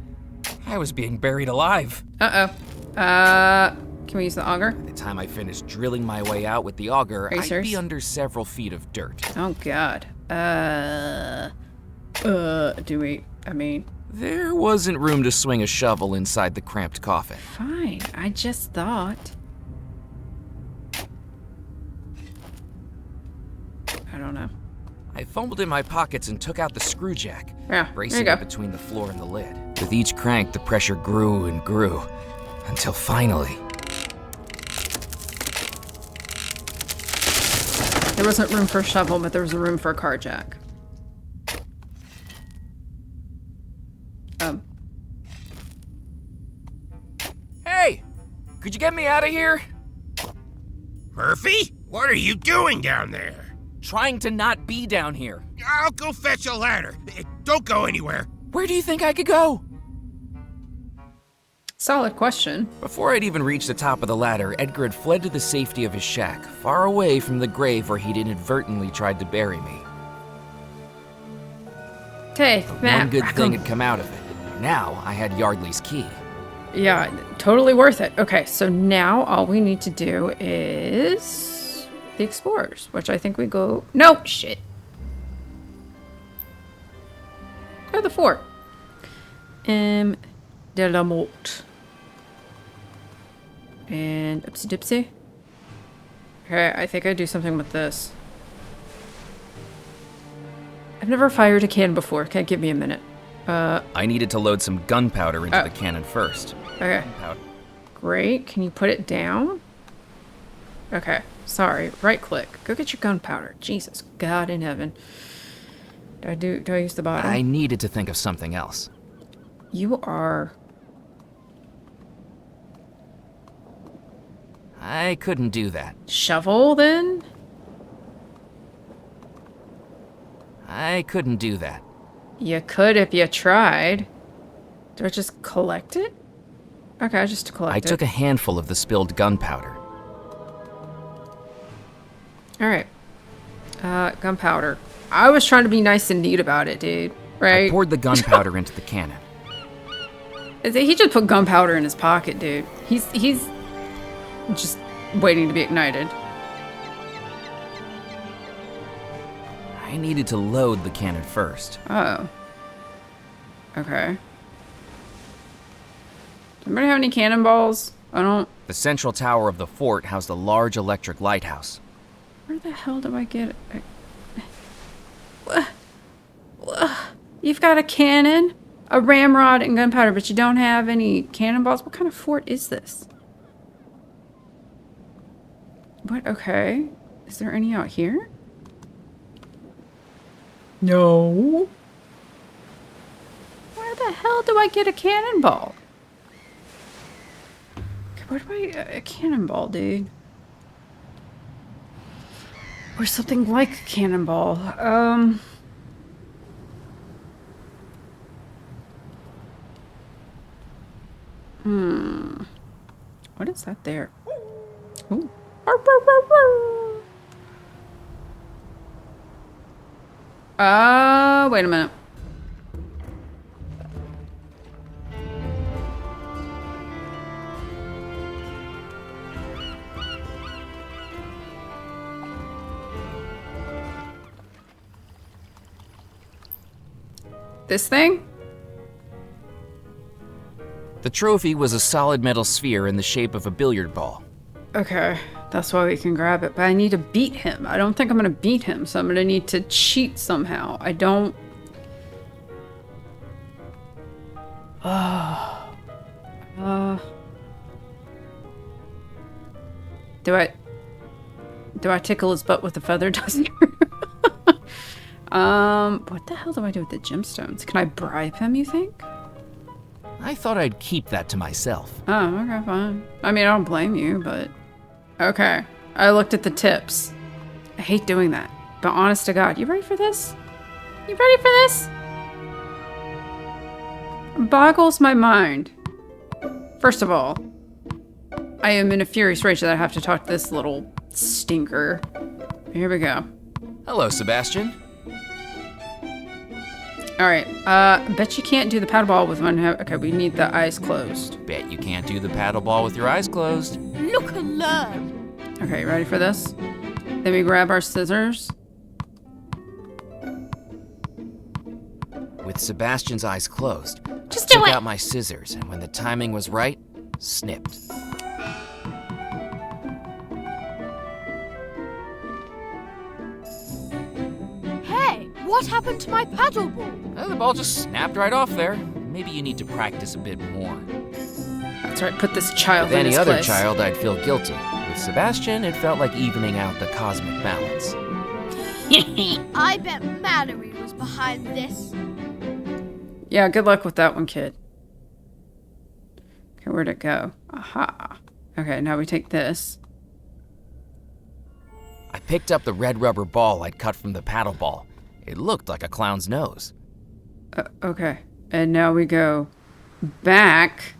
I was being buried alive. Can we use the auger? By the time I finished drilling my way out with the auger, I'd Racers? be under several feet of dirt. Oh, God. There wasn't room to swing a shovel inside the cramped coffin. Fine. I just thought. I don't know. I fumbled in my pockets and took out the screw jack, Yeah, there you bracing go. it between the floor and the lid. With each crank, the pressure grew and grew, until finally... There wasn't room for a shovel, but there was a room for a car jack. Hey! Could you get me out of here? Murphy? What are you doing down there? Trying to not be down here. I'll go fetch a ladder. Don't go anywhere. Where do you think I could go? Solid question. Before I'd even reached the top of the ladder, Edgar had fled to the safety of his shack, far away from the grave where he'd inadvertently tried to bury me. Okay, One good thing had come out of it. Now I had Yardley's key. Yeah, totally worth it. Okay, so now all we need to do is the explorers, which I think we go... No, shit. Go to the fort. De la Motte. And oopsie dipsy. Okay, I think I do something with this. I've never fired a cannon before. Okay, give me a minute. I needed to load some gunpowder into the cannon first. Okay. Gunpowder. Great. Can you put it down? Okay. Sorry. Right click. Go get your gunpowder. Jesus. God in heaven. Do I use the bottom? I needed to think of something else. You are... I couldn't do that. Shovel, then? I couldn't do that. You could if you tried. Do I just collect it? Okay, just to collect I it. took a handful of the spilled gunpowder. Alright. Gunpowder. I was trying to be nice and neat about it, dude. Right? I poured the gunpowder into the cannon. He just put gunpowder in his pocket, dude. He's just waiting to be ignited. I needed to load the cannon first. Oh. Okay. Does anybody have any cannonballs? I don't... The central tower of the fort housed a large electric lighthouse. Where the hell do I get it? You've got a cannon, a ramrod, and gunpowder, but you don't have any cannonballs? What kind of fort is this? What? Okay. Is there any out here? No. Where the hell do I get a cannonball? Where do I get a cannonball, dude? Or something like a cannonball. What is that there? Ooh. Wait a minute. This thing? The trophy was a solid metal sphere in the shape of a billiard ball. Okay, that's why we can grab it, but I need to beat him. I don't think I'm gonna beat him, so I'm gonna need to cheat somehow. I don't... Do I tickle his butt with a feather duster? What the hell do I do with the gemstones? Can I bribe him, you think? I thought I'd keep that to myself. Oh, okay, fine. I mean, I don't blame you, but... Okay. I looked at the tips. I hate doing that. But honest to God, you ready for this? You ready for this? It boggles my mind. First of all, I am in a furious rage that I have to talk to this little stinker. Here we go. Hello, Sebastian. Alright, bet you can't do the paddleball with one... Okay, we need the eyes closed. Bet you can't do the paddleball with your eyes closed. Look and learn. Okay, ready for this? Then we grab our scissors. With Sebastian's eyes closed, Just do took it. out my scissors, and when the timing was right, snipped. Hey, what happened to my paddleball? The ball just snapped right off there. Maybe you need to practice a bit more. That's right, put this child With in any his other place. child, I'd feel guilty. With Sebastian, it felt like evening out the cosmic balance. I bet Mallory was behind this. Yeah, good luck with that one, kid. Okay, where'd it go? Aha. Okay, now we take this. I picked up the red rubber ball I'd cut from the paddle ball. It looked like a clown's nose. Okay, and now we go back.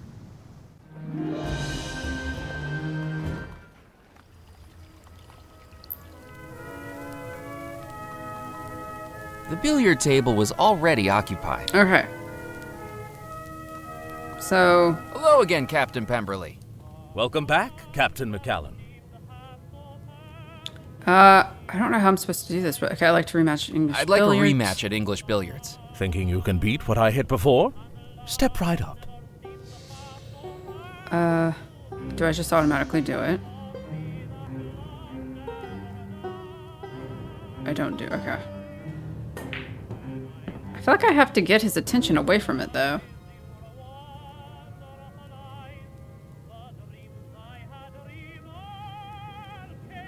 The billiard table was already occupied. Okay. So, Hello again, Captain Pemberley. Welcome back, Captain McCallan. I don't know how I'm supposed to do this, but okay, I like to rematch English I'd like billiards. a rematch at English billiards. Thinking you can beat what I hit before? Step right up. Do I just automatically do it? I don't do, okay. I feel like I have to get his attention away from it, though.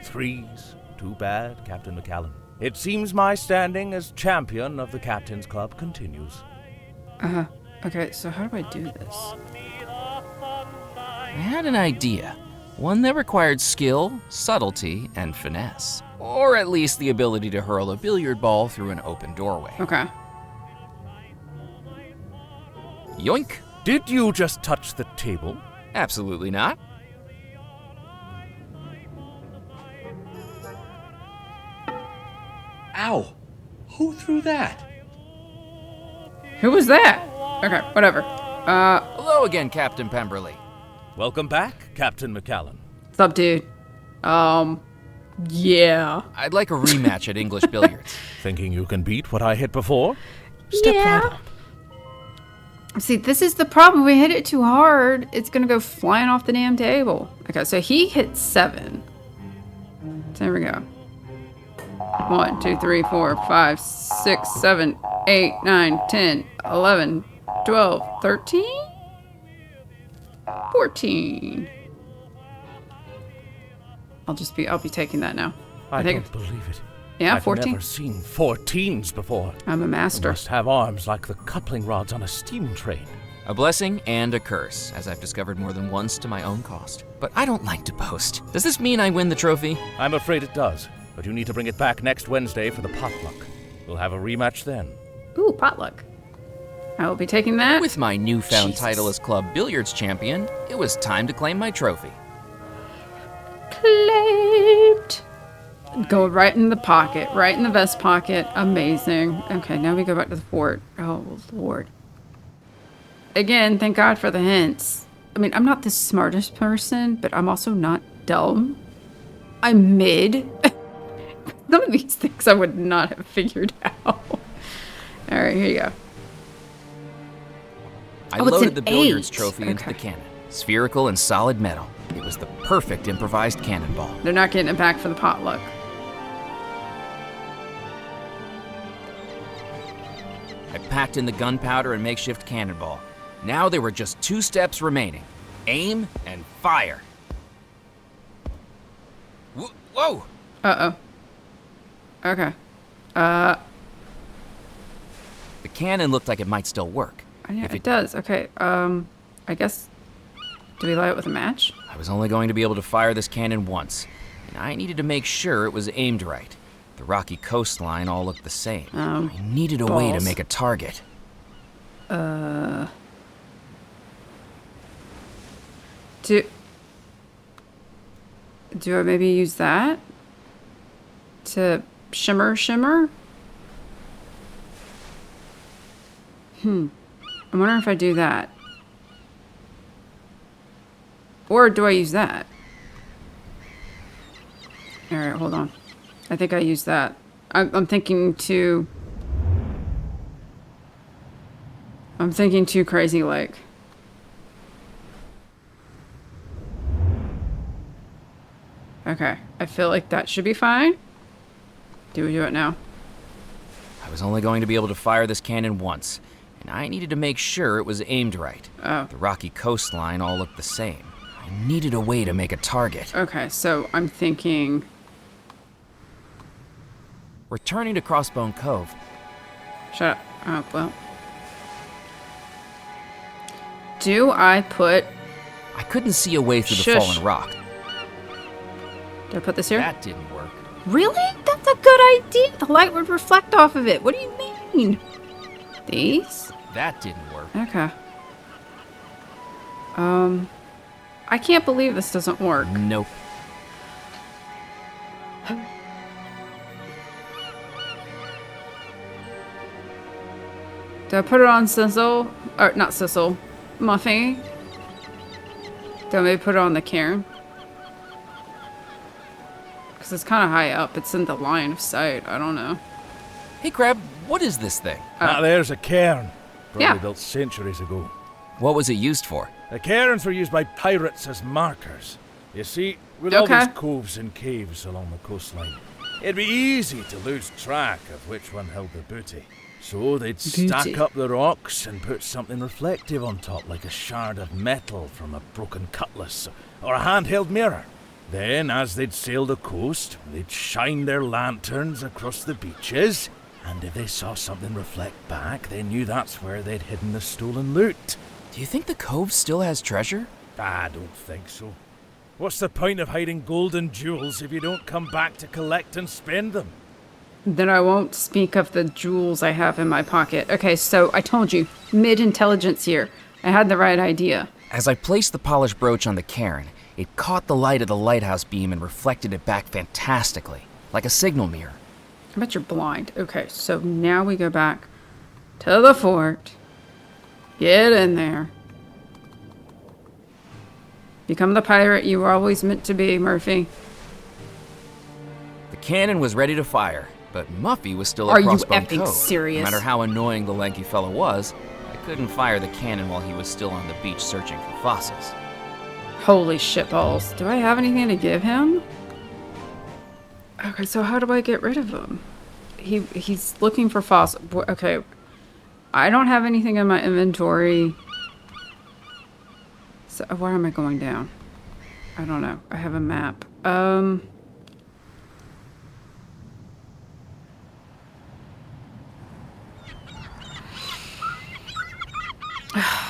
Threes. Too bad, Captain McCallan. It seems my standing as champion of the Captain's Club continues. Okay, so how do I do this? I had an idea. One that required skill, subtlety, and finesse. Or at least the ability to hurl a billiard ball through an open doorway. Okay. Yoink! Did you just touch the table? Absolutely not. Ow! Who threw that? Who was that? Okay, whatever. Hello again, Captain Pemberley. Welcome back, Captain McCallan. What's up, dude? Yeah. I'd like a rematch at English billiards. Thinking you can beat what I hit before? Step right up. See, this is the problem. We hit it too hard, it's gonna go flying off the damn table. Okay, so he hit 7. So there we go. 1, 2, 3, 4, 5, 6, 7, 8, 9, 10, 11, 12, 13, 14. I'll be taking that now. I don't believe it. Yeah, I've 14. never seen 14s before. I'm a master. You must have arms like the coupling rods on a steam train. A blessing and a curse, as I've discovered more than once to my own cost. But I don't like to boast. Does this mean I win the trophy? I'm afraid it does, but you need to bring it back next Wednesday for the potluck. We'll have a rematch then. Ooh, potluck. I will be taking that. With my newfound Jesus. title as club billiards champion, it was time to claim my trophy. Claimed. Go right in the pocket, right in the vest pocket. Amazing. Okay, now we go back to the fort. Oh, Lord. Again, thank God for the hints. I mean, I'm not the smartest person, but I'm also not dumb. I'm mid. Some of these things I would not have figured out. All right, here you go. I Oh, it's loaded an the billiards 8. trophy into the Okay. cannon. Spherical and solid metal. It was the perfect improvised cannonball. They're not getting it back for the potluck. I packed in the gunpowder and makeshift cannonball. Now there were just 2 steps remaining. Aim and fire. Whoa! Uh-oh. Okay. The cannon looked like it might still work. Yeah, If it does. Okay, I guess... Do we light it with a match? I was only going to be able to fire this cannon once, and I needed to make sure it was aimed right. The rocky coastline all looked the same. I needed a way to balls. make a target. Do I maybe use that? To shimmer? I'm wondering if I do that. Or do I use that? Alright, hold on. I think I use that. I'm thinking too crazy like. Okay, I feel like that should be fine. Do we do it now? I was only going to be able to fire this cannon once, and I needed to make sure it was aimed right. Oh. The rocky coastline all looked the same. I needed a way to make a target. Okay, so I'm thinking... Returning to Crossbone Cove, Shut up. Oh, well. Do I put... I couldn't see a way through the Shush. fallen rock. Do I put this here? That didn't work. Really? That's a good idea. The light would reflect off of it. What do you mean? These? That didn't work. Okay. I can't believe this doesn't work. Nope. Do I put it on Sizzle? Or not Sizzle. Muffy? Do I maybe put it on the cairn? Because it's kind of high up. It's in the line of sight. I don't know. Hey, Crab, what is this thing? There's a cairn. Probably Yeah. built centuries ago. What was it used for? The cairns were used by pirates as markers. You see, with all Okay. these coves and caves along the coastline, it'd be easy to lose track of which one held the booty. So they'd stack Booty. up the rocks and put something reflective on top, like a shard of metal from a broken cutlass or a handheld mirror. Then, as they'd sail the coast, they'd shine their lanterns across the beaches, and if they saw something reflect back, they knew that's where they'd hidden the stolen loot. Do you think the cove still has treasure? I don't think so. What's the point of hiding gold and jewels if you don't come back to collect and spend them? Then I won't speak of the jewels I have in my pocket. Okay, so I told you, mid-intelligence here. I had the right idea. As I placed the polished brooch on the cairn, it caught the light of the lighthouse beam and reflected it back fantastically, like a signal mirror. I bet you're blind. Okay, so now we go back to the fort. Get in there. Become the pirate you were always meant to be, Murphy. The cannon was ready to fire, but Muffy was still Are at you Crossbone effing Cove. serious? No matter how annoying the lanky fellow was, I couldn't fire the cannon while he was still on the beach searching for fossils. Holy shitballs. Do I have anything to give him? Okay, so how do I get rid of him? He's looking for fossils. Okay. I don't have anything in my inventory. So where am I going down? I don't know. I have a map.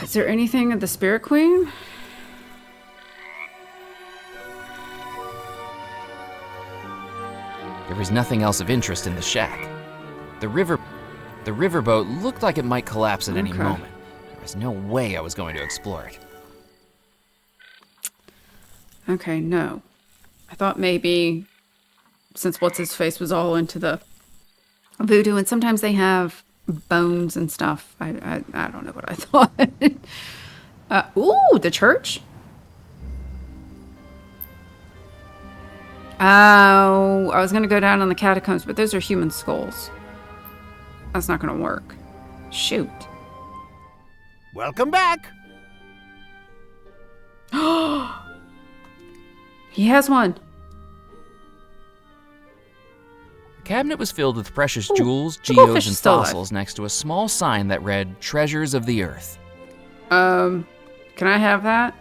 Is there anything at the Spirit Queen? There was nothing else of interest in the shack. The riverboat looked like it might collapse at any moment. There was no way I was going to explore it. Okay, no. I thought maybe, since what's-his-face was all into the voodoo, and sometimes they have bones and stuff. I don't know what I thought. Ooh, the church? Oh, I was going to go down on the catacombs, but those are human skulls. That's not going to work. Shoot. Welcome back. He has one. The cabinet was filled with precious jewels, the goldfish geodes, is and still alive. fossils next to a small sign that read, Treasures of the Earth. Can I have that?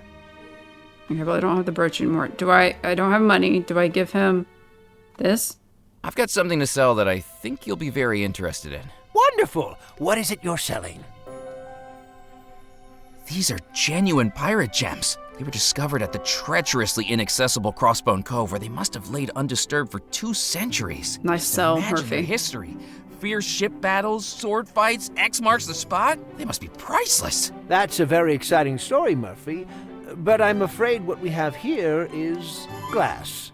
Okay, well, I don't have the brooch anymore. I don't have money. Do I give him this? I've got something to sell that I think you'll be very interested in. Wonderful. What is it you're selling? These are genuine pirate gems. They were discovered at the treacherously inaccessible Crossbone Cove, where they must have laid undisturbed for 2 centuries. Nice Just sell, imagine Murphy. their history. Fierce ship battles, sword fights, X marks the spot. They must be priceless. That's a very exciting story, Murphy. But I'm afraid what we have here is glass.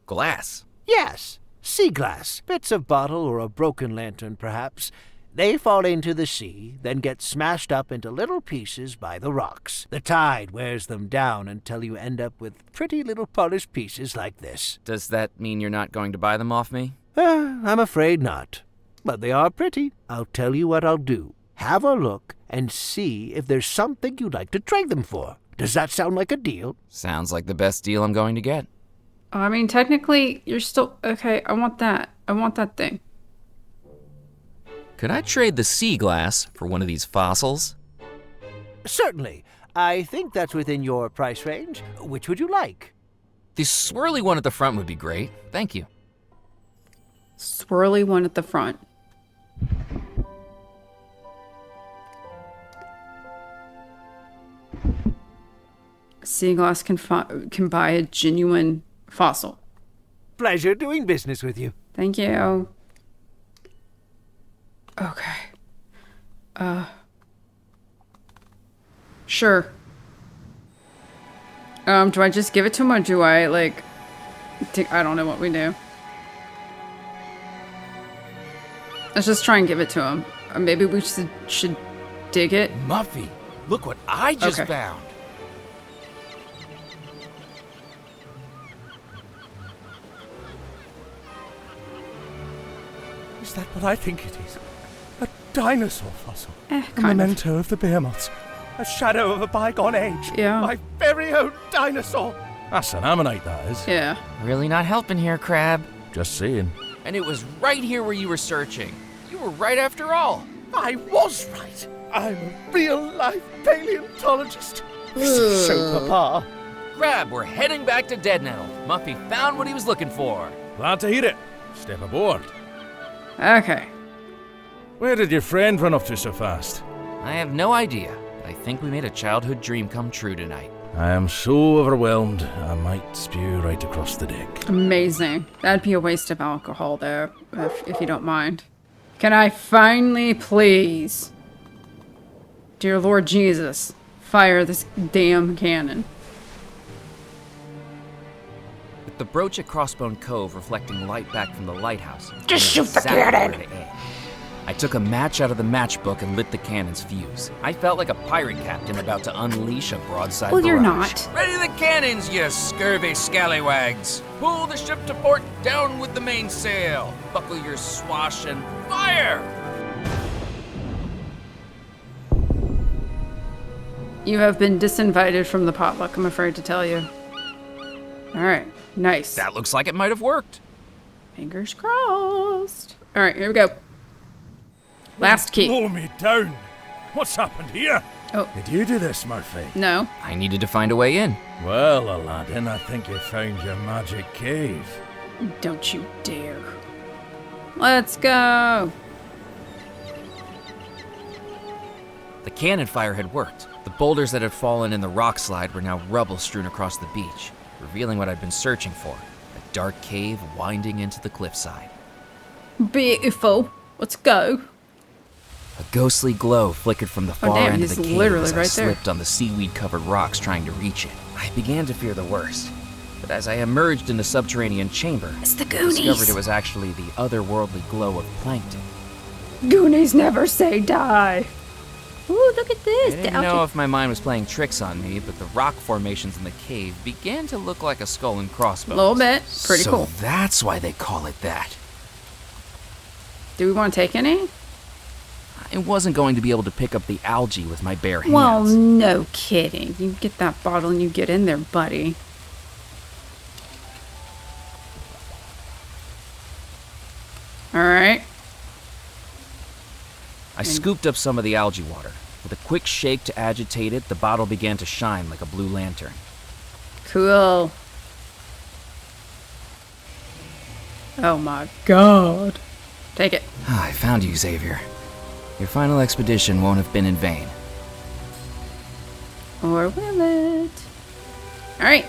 Glass. Yes, sea glass. Bits of bottle or a broken lantern, perhaps. They fall into the sea, then get smashed up into little pieces by the rocks. The tide wears them down until you end up with pretty little polished pieces like this. Does that mean you're not going to buy them off me? I'm afraid not. But they are pretty. I'll tell you what I'll do. Have a look and see if there's something you'd like to trade them for. Does that sound like a deal? Sounds like the best deal I'm going to get. I mean, technically, you're still... Okay, I want that. I want that thing. Could I trade the sea glass for one of these fossils? Certainly. I think that's within your price range. Which would you like? The swirly one at the front would be great. Thank you. Swirly one at the front. Sea glass can buy a genuine fossil. Pleasure doing business with you. Thank you. Okay. Sure. Do I just give it to him or do I, like... I don't know what we do. Let's just try and give it to him. Or maybe we should dig it. Muffy, look what I just Okay. found. Is that what I think it is? A dinosaur fossil. A Kind of. memento of the behemoths. A shadow of a bygone age. Yeah. My very own dinosaur. That's an ammonite, that is. Yeah. Really not helping here, Crab. Just saying. And it was right here where you were searching. You were right after all. I was right. I'm a real-life paleontologist. So, Papa. Crab, we're heading back to Dead Nettle. Muffy found what he was looking for. Glad to hear it. Step aboard. Okay. Where did your friend run off to so fast? I have no idea. I think we made a childhood dream come true tonight. I am so overwhelmed, I might spew right across the deck. Amazing. That'd be a waste of alcohol, though, if you don't mind. Can I finally, please, dear Lord Jesus, fire this damn cannon? With the brooch at Crossbone Cove reflecting light back from the lighthouse. Just I knew shoot the exactly cannon! where to aim. I took a match out of the matchbook and lit the cannon's fuse. I felt like a pirate captain about to unleash a broadside Well, you're barrage. not. Ready the cannons, you scurvy scallywags! Pull the ship to port, down with the mainsail! Buckle your swash and fire! You have been disinvited from the potluck, I'm afraid to tell you. Alright, nice. That looks like it might have worked. Fingers crossed. Alright, here we go. Last key. Blow me down. What's happened here? Oh. Did you do this, Murphy? No. I needed to find a way in. Well, Aladdin, I think you found your magic cave. Don't you dare. Let's go. The cannon fire had worked. The boulders that had fallen in the rock slide were now rubble strewn across the beach, revealing what I'd been searching for, a dark cave winding into the cliffside. Beautiful. Let's go. A ghostly glow flickered from the far damn, end of he's the cave literally as I right there. slipped on the seaweed-covered rocks trying to reach it. I began to fear the worst, but as I emerged in the subterranean chamber, It's the I Goonies. discovered it was actually the otherworldly glow of plankton. Goonies never say die. Ooh, look at I this. didn't know if my mind was playing tricks on me, but the rock formations in the cave began to look like a skull and A crossbones. little bit. Pretty so cool. That's why they call it that. Do we want to take any? I wasn't going to be able to pick up the algae with my bare hands. Well, no kidding. You get that bottle and you get in there, buddy. Alright. I scooped up some of the algae water. With a quick shake to agitate it, the bottle began to shine like a blue lantern. Cool. Oh my god. Take it. I found you, Xavier. Your final expedition won't have been in vain. Or will it? Alright.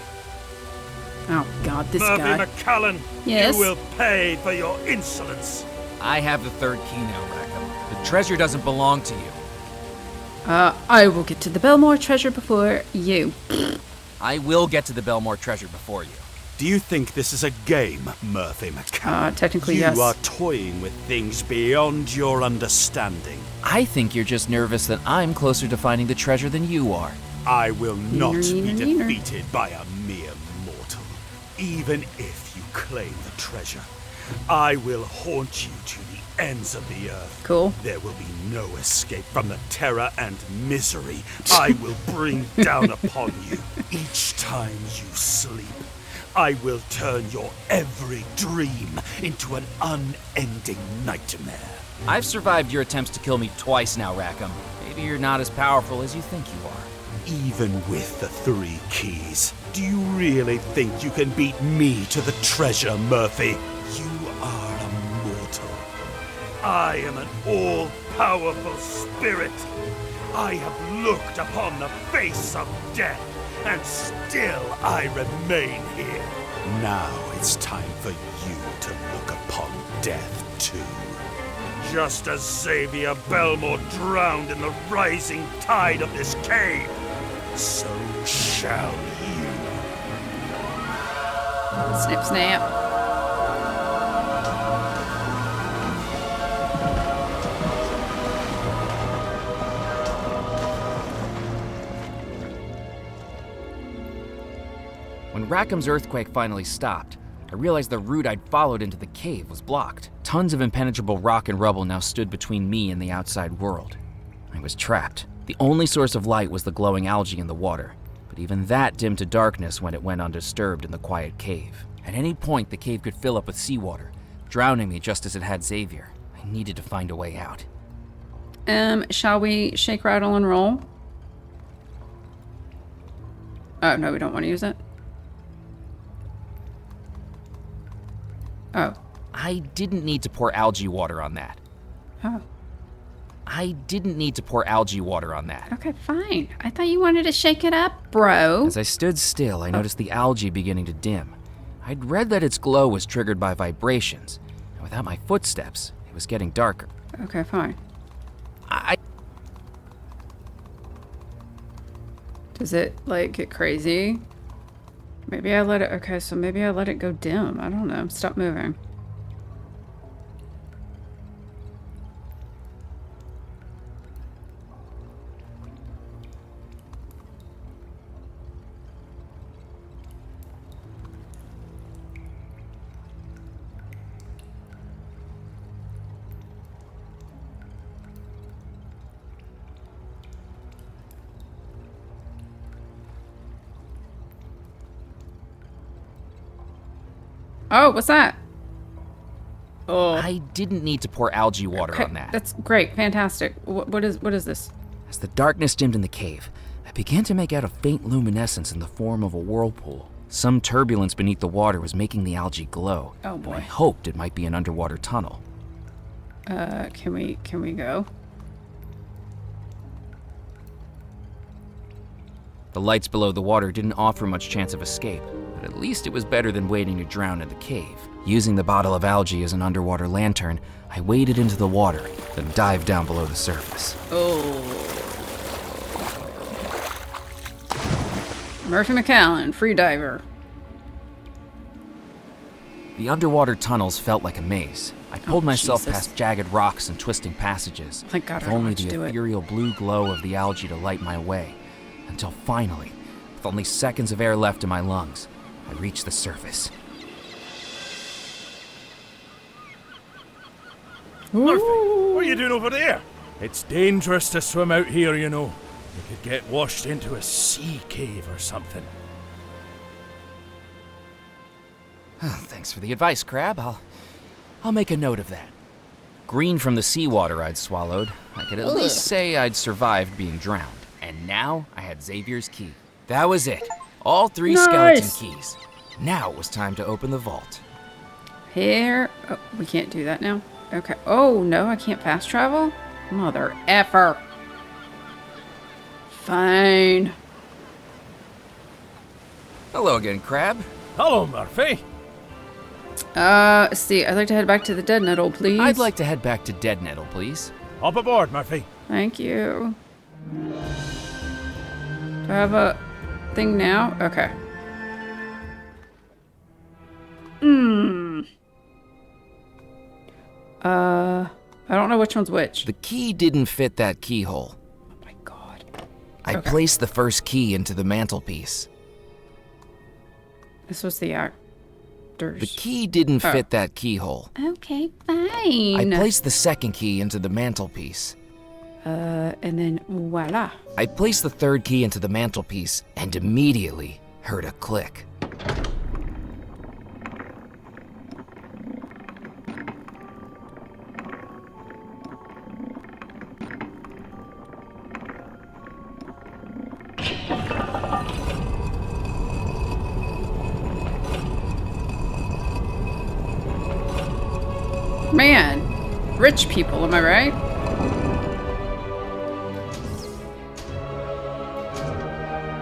Oh god, this Murphy guy. McCallan, Yes? you will pay for your insolence. I have the third key now, Rackham. The treasure doesn't belong to you. I will get to the Bellmore treasure before you. I will get to the Bellmore treasure before you. Do you think this is a game, Murphy McCann? Technically, you yes. are toying with things beyond your understanding. I think you're just nervous that I'm closer to finding the treasure than you are. I will not Neener, be neener. defeated by a mere mortal, even if you claim the treasure. I will haunt you to the ends of the earth. Cool. There will be no escape from the terror and misery I will bring down upon you. Each time you sleep, I will turn your every dream into an unending nightmare. I've survived your attempts to kill me twice now, Rackham. Maybe you're not as powerful as you think you are. Even with the 3 keys, do you really think you can beat me to the treasure, Murphy? You are a mortal. I am an all-powerful spirit. I have looked upon the face of death, and still I remain here. Now it's time for you to look upon death too. Just as Xavier Bellemore drowned in the rising tide of this cave, so shall you. Snip, snap. When Rackham's earthquake finally stopped, I realized the route I'd followed into the cave was blocked. Tons of impenetrable rock and rubble now stood between me and the outside world. I was trapped. The only source of light was the glowing algae in the water, but even that dimmed to darkness when it went undisturbed in the quiet cave. At any point, the cave could fill up with seawater, drowning me just as it had Xavier. I needed to find a way out. Shall we shake, rattle, and roll? Oh, no, we don't want to use it. Oh. I didn't need to pour algae water on that. Oh. I didn't need to pour algae water on that. Okay, fine. I thought you wanted to shake it up, bro. As I stood still, I noticed the algae beginning to dim. I'd read that its glow was triggered by vibrations, and without my footsteps, it was getting darker. Okay, fine. Does it, like, get crazy? Maybe I let it... Okay, so maybe I let it go dim. I don't know. Stop moving. Oh, what's that? Oh, I didn't need to pour algae water on that. That's great. Fantastic. What is this? As the darkness dimmed in the cave, I began to make out a faint luminescence in the form of a whirlpool. Some turbulence beneath the water was making the algae glow. Oh boy. I hoped it might be an underwater tunnel. Can we go? The lights below the water didn't offer much chance of escape, but at least it was better than waiting to drown in the cave. Using the bottle of algae as an underwater lantern, I waded into the water, then dived down below the surface. Oh. Murphy McAllen, freediver. The underwater tunnels felt like a maze. I pulled myself Jesus. past jagged rocks and twisting passages, Thank God I with don't only want to the do it. ethereal blue glow of the algae to light my way, until finally, with only seconds of air left in my lungs, I reached the surface. Murphy, what are you doing over there? It's dangerous to swim out here, you know. You could get washed into a sea cave or something. Thanks for the advice, Crab. I'll make a note of that. Green from the seawater I'd swallowed, I could at least say I'd survived being drowned. And now I had Xavier's key. That was it. All 3 skeleton keys. Now it was time to open the vault. Here. Oh, we can't do that now. Okay. Oh, no, I can't fast travel? Mother effer. Fine. Hello again, Crab. Hello, Murphy. See, I'd like to head back to the Dead Nettle, please. I'd like to head back to Dead Nettle, please. Hop aboard, Murphy. Thank you. Do I have a thing now? Okay. I don't know which one's which. The key didn't fit that keyhole. Oh my god. I Okay. placed the first key into the mantelpiece. This was the actors. The key didn't fit that keyhole. Okay, fine. I placed the second key into the mantelpiece. And then voila. I placed the third key into the mantelpiece and immediately heard a click. Man, rich people, am I right?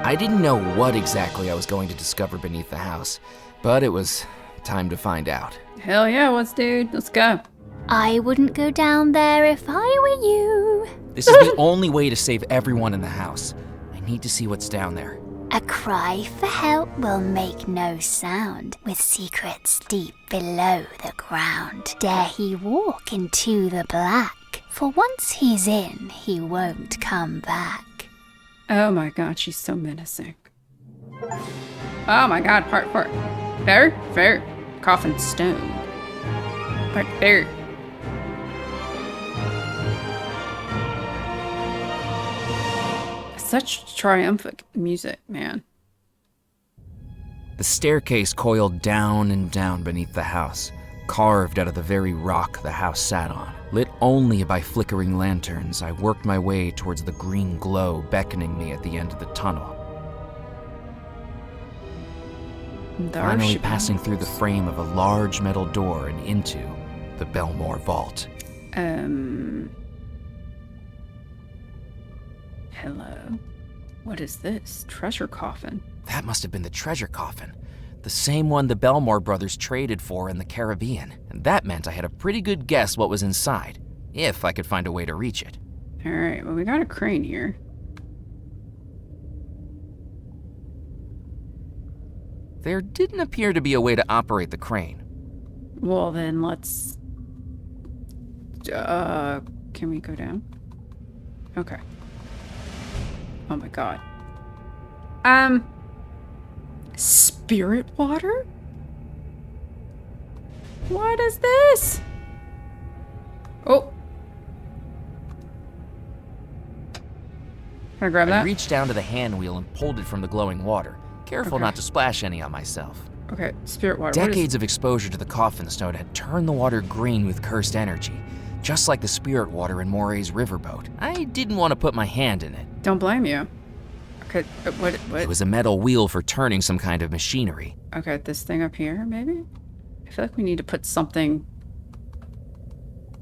I didn't know what exactly I was going to discover beneath the house, but it was time to find out. Hell yeah, let's dude. Let's go. I wouldn't go down there if I were you. This is the only way to save everyone in the house. I need to see what's down there. A cry for help will make no sound, with secrets deep below the ground. Dare he walk into the black, for once he's in, he won't come back. Oh my god, she's so menacing. Oh my god, part. Fair. Coffin stone. Part fair. Such triumphant music, man. The staircase coiled down and down beneath the house, carved out of the very rock the house sat on. Lit only by flickering lanterns, I worked my way towards the green glow beckoning me at the end of the tunnel. Finally passing through the frame of a large metal door and into the Bellmore vault. Hello. What is this? Treasure coffin. That must have been the treasure coffin. The same one the Bellemore brothers traded for in the Caribbean. And that meant I had a pretty good guess what was inside, if I could find a way to reach it. Alright, well we got a crane here. There didn't appear to be a way to operate the crane. Well then let's... can we go down? Okay. Oh my god. Spirit water? What is this? Oh. Can I grab that? I reached down to the hand wheel and pulled it from the glowing water, careful Okay. not to splash any on myself. Okay, spirit water. What is- Decades of exposure to the coffin stone had turned the water green with cursed energy, just like the spirit water in Moray's riverboat. I didn't want to put my hand in it. Don't blame you. Okay, what? It was a metal wheel for turning some kind of machinery. Okay, this thing up here, maybe? I feel like we need to put something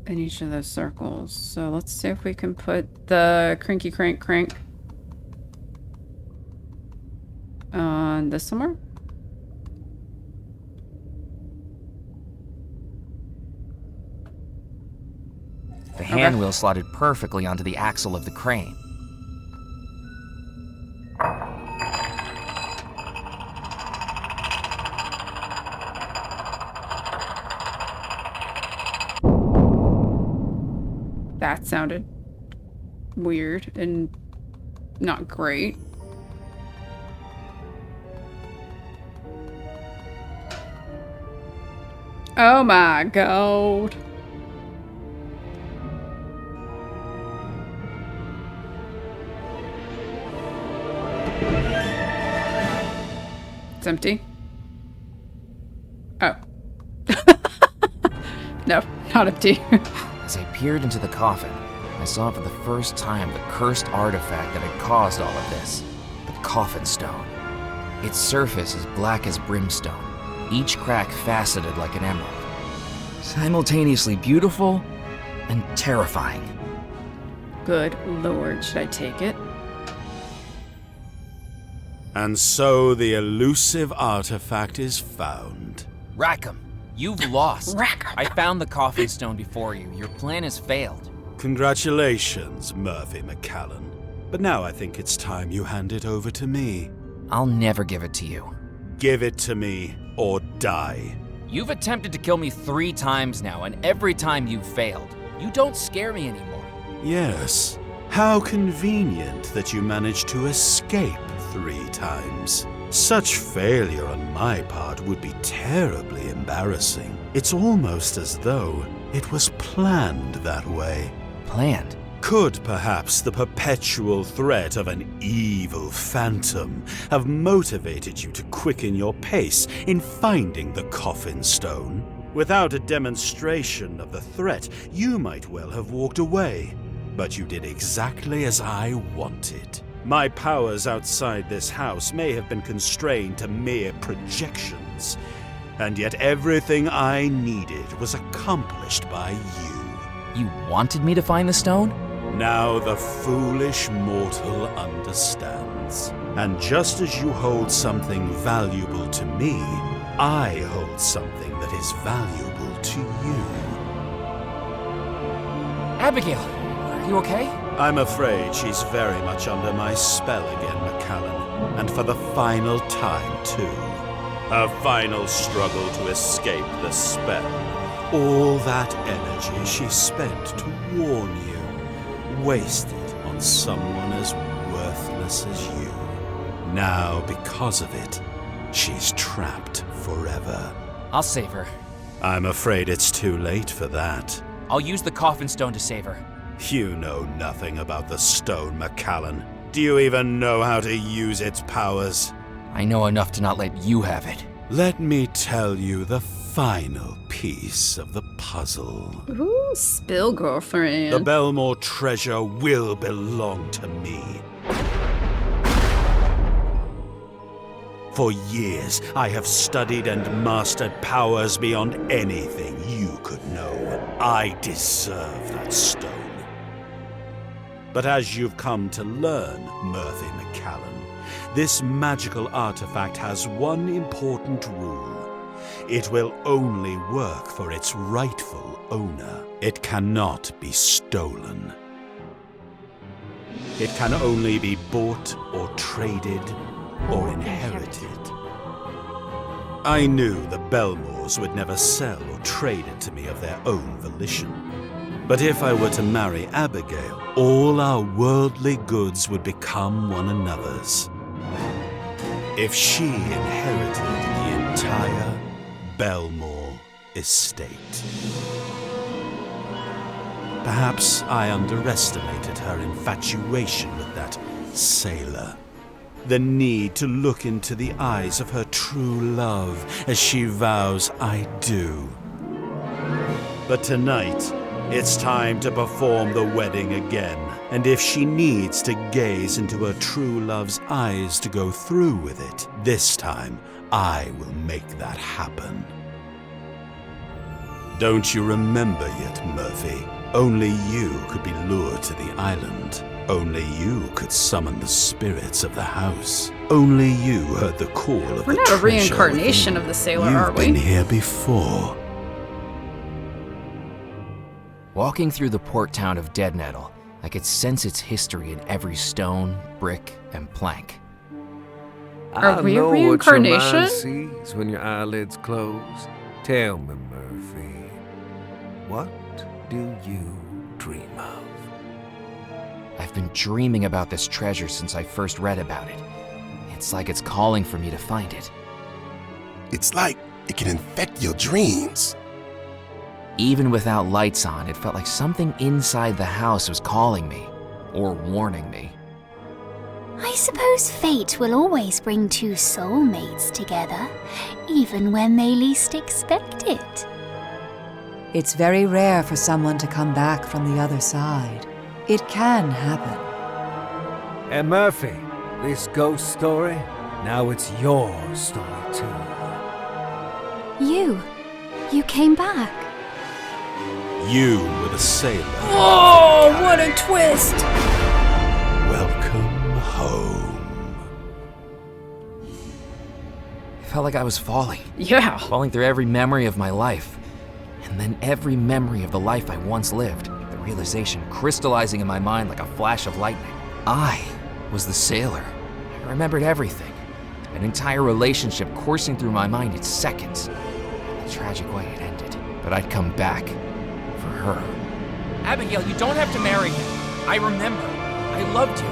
in each of those circles. So let's see if we can put the cranky crank on this somewhere. The hand wheel slotted perfectly onto the axle of the crane. That sounded weird and not great. Oh my god. It's empty. Oh. No, not empty. As I peered into the coffin, I saw for the first time the cursed artifact that had caused all of this. The coffin stone. Its surface is black as brimstone, each crack faceted like an emerald. Simultaneously beautiful and terrifying. Good lord, should I take it? And so the elusive artifact is found. Rackham, you've lost. Rackham. I found the coffin stone before you. Your plan has failed. Congratulations, Murphy McCallan. But now I think it's time you hand it over to me. I'll never give it to you. Give it to me or die. You've attempted to kill me 3 times now, and every time you've failed. You don't scare me anymore. Yes. How convenient that you managed to escape 3 times. Such failure on my part would be terribly embarrassing. It's almost as though it was planned that way. Planned? Could perhaps the perpetual threat of an evil phantom have motivated you to quicken your pace in finding the coffin stone? Without a demonstration of the threat, you might well have walked away. But you did exactly as I wanted. My powers outside this house may have been constrained to mere projections, and yet everything I needed was accomplished by you. You wanted me to find the stone? Now the foolish mortal understands. And just as you hold something valuable to me, I hold something that is valuable to you. Abigail, are you okay? I'm afraid she's very much under my spell again, McCallan. And for the final time, too. Her final struggle to escape the spell. All that energy she spent to warn you, wasted on someone as worthless as you. Now, because of it, she's trapped forever. I'll save her. I'm afraid it's too late for that. I'll use the coffin stone to save her. You know nothing about the stone, McCallan. Do you even know how to use its powers? I know enough to not let you have it. Let me tell you the final piece of the puzzle. Ooh, spill, girlfriend. The Bellmore treasure will belong to me. For years, I have studied and mastered powers beyond anything you could know. I deserve that stone. But as you've come to learn, Murphy McCallan, this magical artifact has one important rule. It will only work for its rightful owner. It cannot be stolen. It can only be bought or traded or inherited. I knew the Bellemores would never sell or trade it to me of their own volition. But if I were to marry Abigail, all our worldly goods would become one another's. If she inherited the entire Bellmore estate. Perhaps I underestimated her infatuation with that sailor. The need to look into the eyes of her true love as she vows I do. But tonight, it's time to perform the wedding again. And if she needs to gaze into her true love's eyes to go through with it, this time I will make that happen. Don't you remember yet, Murphy? Only you could be lured to the island. Only you could summon the spirits of the house. Only you heard the call of We're the not a treasure reincarnation within. of the sailor, You've are we? been here before. Walking through the port town of Deadnettle, I could sense its history in every stone, brick, and plank. Are we a know reincarnation? what your mind sees when your eyelids close. Tell me, Murphy, what do you dream of? I've been dreaming about this treasure since I first read about it. It's like it's calling for me to find it. It's like it can infect your dreams. Even without lights on, it felt like something inside the house was calling me, or warning me. I suppose fate will always bring two soulmates together, even when they least expect it. It's very rare for someone to come back from the other side. It can happen. And Murphy, this ghost story, now it's your story too. You came back. You were the sailor. Oh, what a twist! Welcome home. It felt like I was falling. Yeah. Falling through every memory of my life. And then every memory of the life I once lived. The realization crystallizing in my mind like a flash of lightning. I was the sailor. I remembered everything. An entire relationship coursing through my mind in seconds. The tragic way it ended. But I'd come back. For her. Abigail, you don't have to marry him. I remember. I loved you.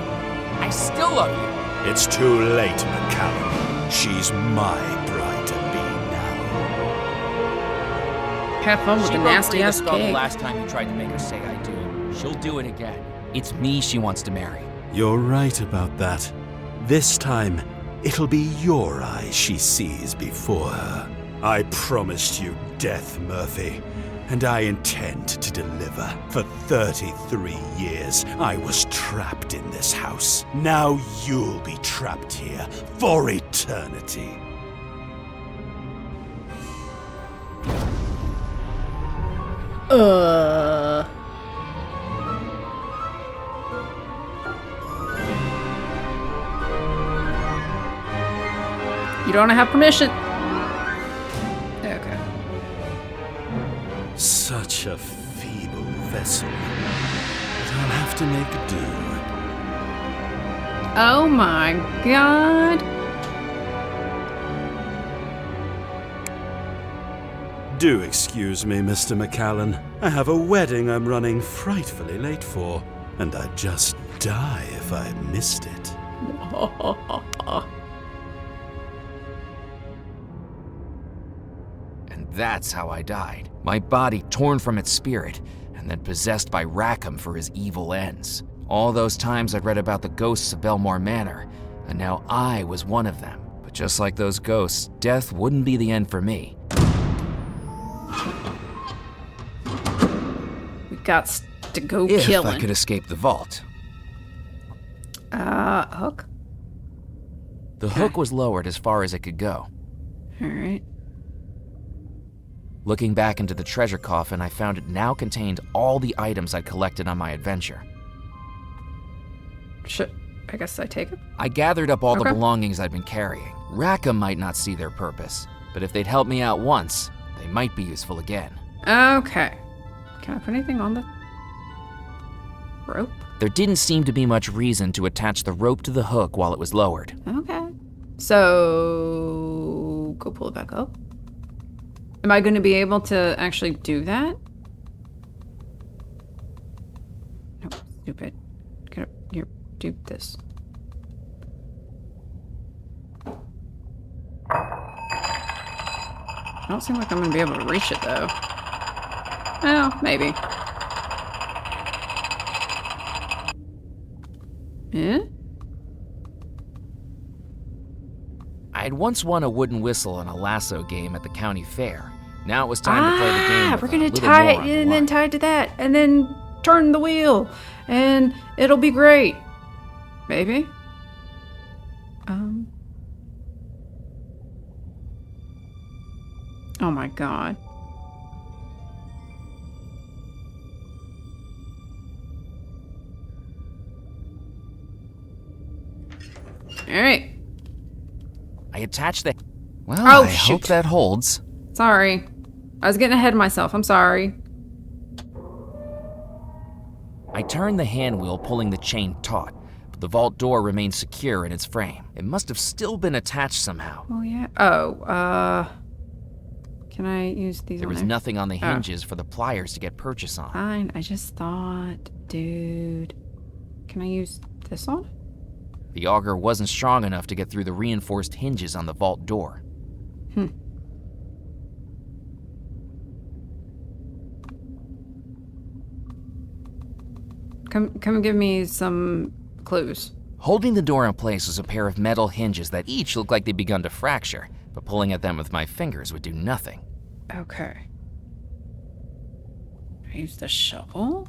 I still love you. It's too late, McCallum. She's my bride-to-be now. Have fun with She the broke nasty free of ass the spell the cake. last time you tried to make her say I do. She'll do it again. It's me she wants to marry. You're right about that. This time, it'll be your eyes she sees before her. I promised you death, Murphy, and I intend to deliver. For 33 years, I was trapped in this house. Now you'll be trapped here for eternity. You don't have permission. Okay. Such a feeble vessel. But I'll have to make do. Oh my god. Do excuse me, Mr. McCallan. I have a wedding I'm running frightfully late for, and I'd just die if I missed it. And that's how I died. My body torn from its spirit, and then possessed by Rackham for his evil ends. All those times I'd read about the ghosts of Bellemore Manor, and now I was one of them. But just like those ghosts, death wouldn't be the end for me. We got to go If killing. I could escape the vault. Hook? The hook was lowered as far as it could go. Alright. Looking back into the treasure coffin, I found it now contained all the items I'd collected on my adventure. I guess I take it. I gathered up all the Okay. belongings I'd been carrying. Rackham might not see their purpose, but if they'd helped me out once, they might be useful again. Okay. Can I put anything on the rope? There didn't seem to be much reason to attach the rope to the hook while it was lowered. Okay. So, go pull it back up. Am I going to be able to actually do that? No, stupid. Get up here. Do this. I don't seem like I'm going to be able to reach it, though. Well, maybe. Yeah? once won a wooden whistle in a lasso game at the county fair. Now it was time to play the game. We're gonna tie it and then tie it to that, and then turn the wheel, and it'll be great. Maybe. Oh my god. All right. I attached the... Well, Oh, I hope that holds. Sorry. I was getting ahead of myself. I'm sorry. I turned the hand wheel, pulling the chain taut, but the vault door remained secure in its frame. It must have still been attached somehow. Oh, yeah. Oh, can I use these There on was there? nothing on the hinges for the pliers to get purchase on. Fine. I just thought, dude. Can I use this on? The auger wasn't strong enough to get through the reinforced hinges on the vault door. Come give me some clues. Holding the door in place was a pair of metal hinges that each looked like they'd begun to fracture, but pulling at them with my fingers would do nothing. Okay. I use the shovel?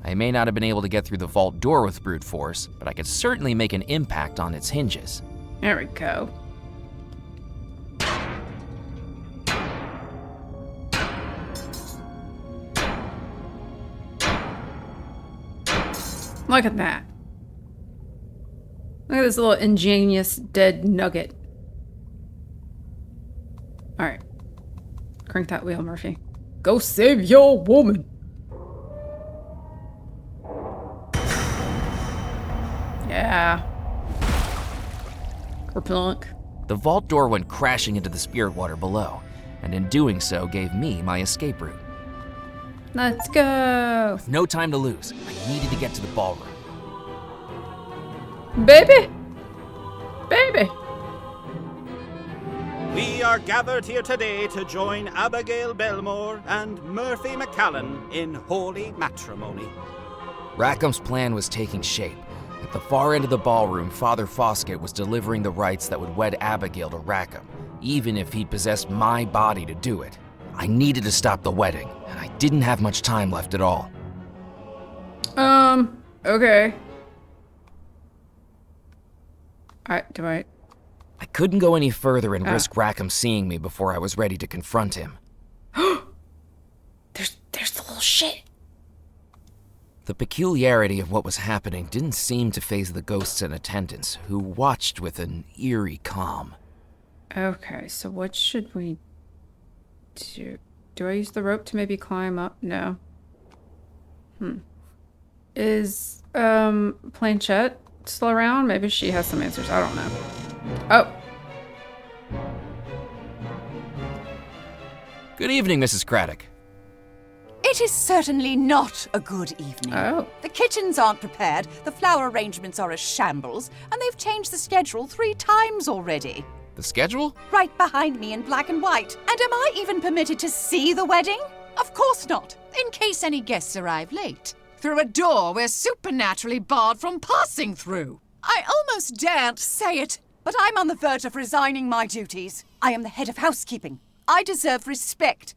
I may not have been able to get through the vault door with brute force, but I could certainly make an impact on its hinges. There we go. Look at that. Look at this little ingenious dead nugget. Alright. Crank that wheel, Murphy. Go save your woman. Yeah. Kerplunk. The vault door went crashing into the spirit water below, and in doing so gave me my escape route. Let's go. With no time to lose, I needed to get to the ballroom. Baby! Baby! We are gathered here today to join Abigail Bellmore and Murphy McCallan in holy matrimony. Rackham's plan was taking shape. At the far end of the ballroom, Father Foskett was delivering the rites that would wed Abigail to Rackham, even if he possessed my body to do it. I needed to stop the wedding, and I didn't have much time left at all. Okay. I couldn't go any further and risk Rackham seeing me before I was ready to confront him. There's the little shit. The peculiarity of what was happening didn't seem to faze the ghosts in attendance, who watched with an eerie calm. Okay, so what should we do? Do I use the rope to maybe climb up? No. Is, Planchette still around? Maybe she has some answers. I don't know. Oh. Good evening, Mrs. Craddock. It is certainly not a good evening. Oh. The kitchens aren't prepared, the flower arrangements are a shambles, and they've changed the schedule 3 times already. The schedule? Right behind me in black and white. And am I even permitted to see the wedding? Of course not, in case any guests arrive late. Through a door we're supernaturally barred from passing through. I almost daren't say it, but I'm on the verge of resigning my duties. I am the head of housekeeping. I deserve respect.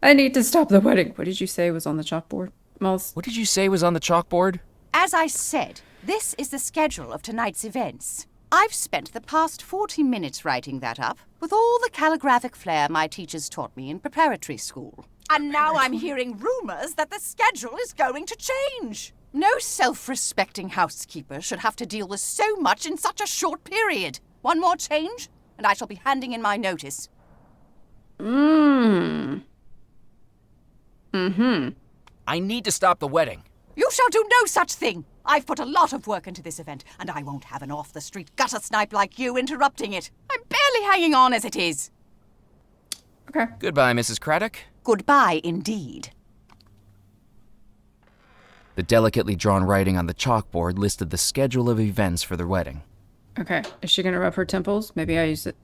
I need to stop the wedding. What did you say was on the chalkboard, Moles? What did you say was on the chalkboard? As I said, this is the schedule of tonight's events. I've spent the past 40 minutes writing that up, with all the calligraphic flair my teachers taught me in preparatory school. And now I'm hearing rumors that the schedule is going to change. No self-respecting housekeeper should have to deal with so much in such a short period. One more change, and I shall be handing in my notice. I need to stop the wedding. You shall do no such thing. I've put a lot of work into this event, and I won't have an off-the-street gutter snipe like you interrupting it. I'm barely hanging on as it is. Okay. Goodbye, Mrs. Craddock. Goodbye, indeed. The delicately drawn writing on the chalkboard listed the schedule of events for the wedding. Okay. Is she gonna rub her temples? Maybe I use it.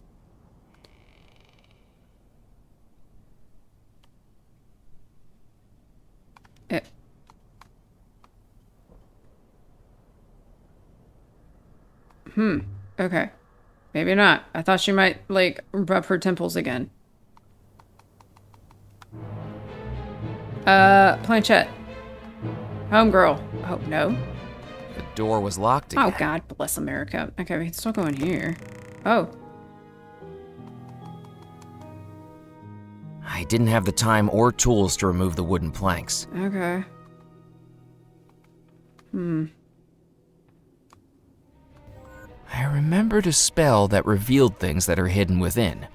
Okay. Maybe not. I thought she might, like, rub her temples again. Planchette. Homegirl. Oh, no. The door was locked again. Oh, God bless America. Okay, we can still go in here. Oh. I didn't have the time or tools to remove the wooden planks. Okay. I remembered a spell that revealed things that are hidden within.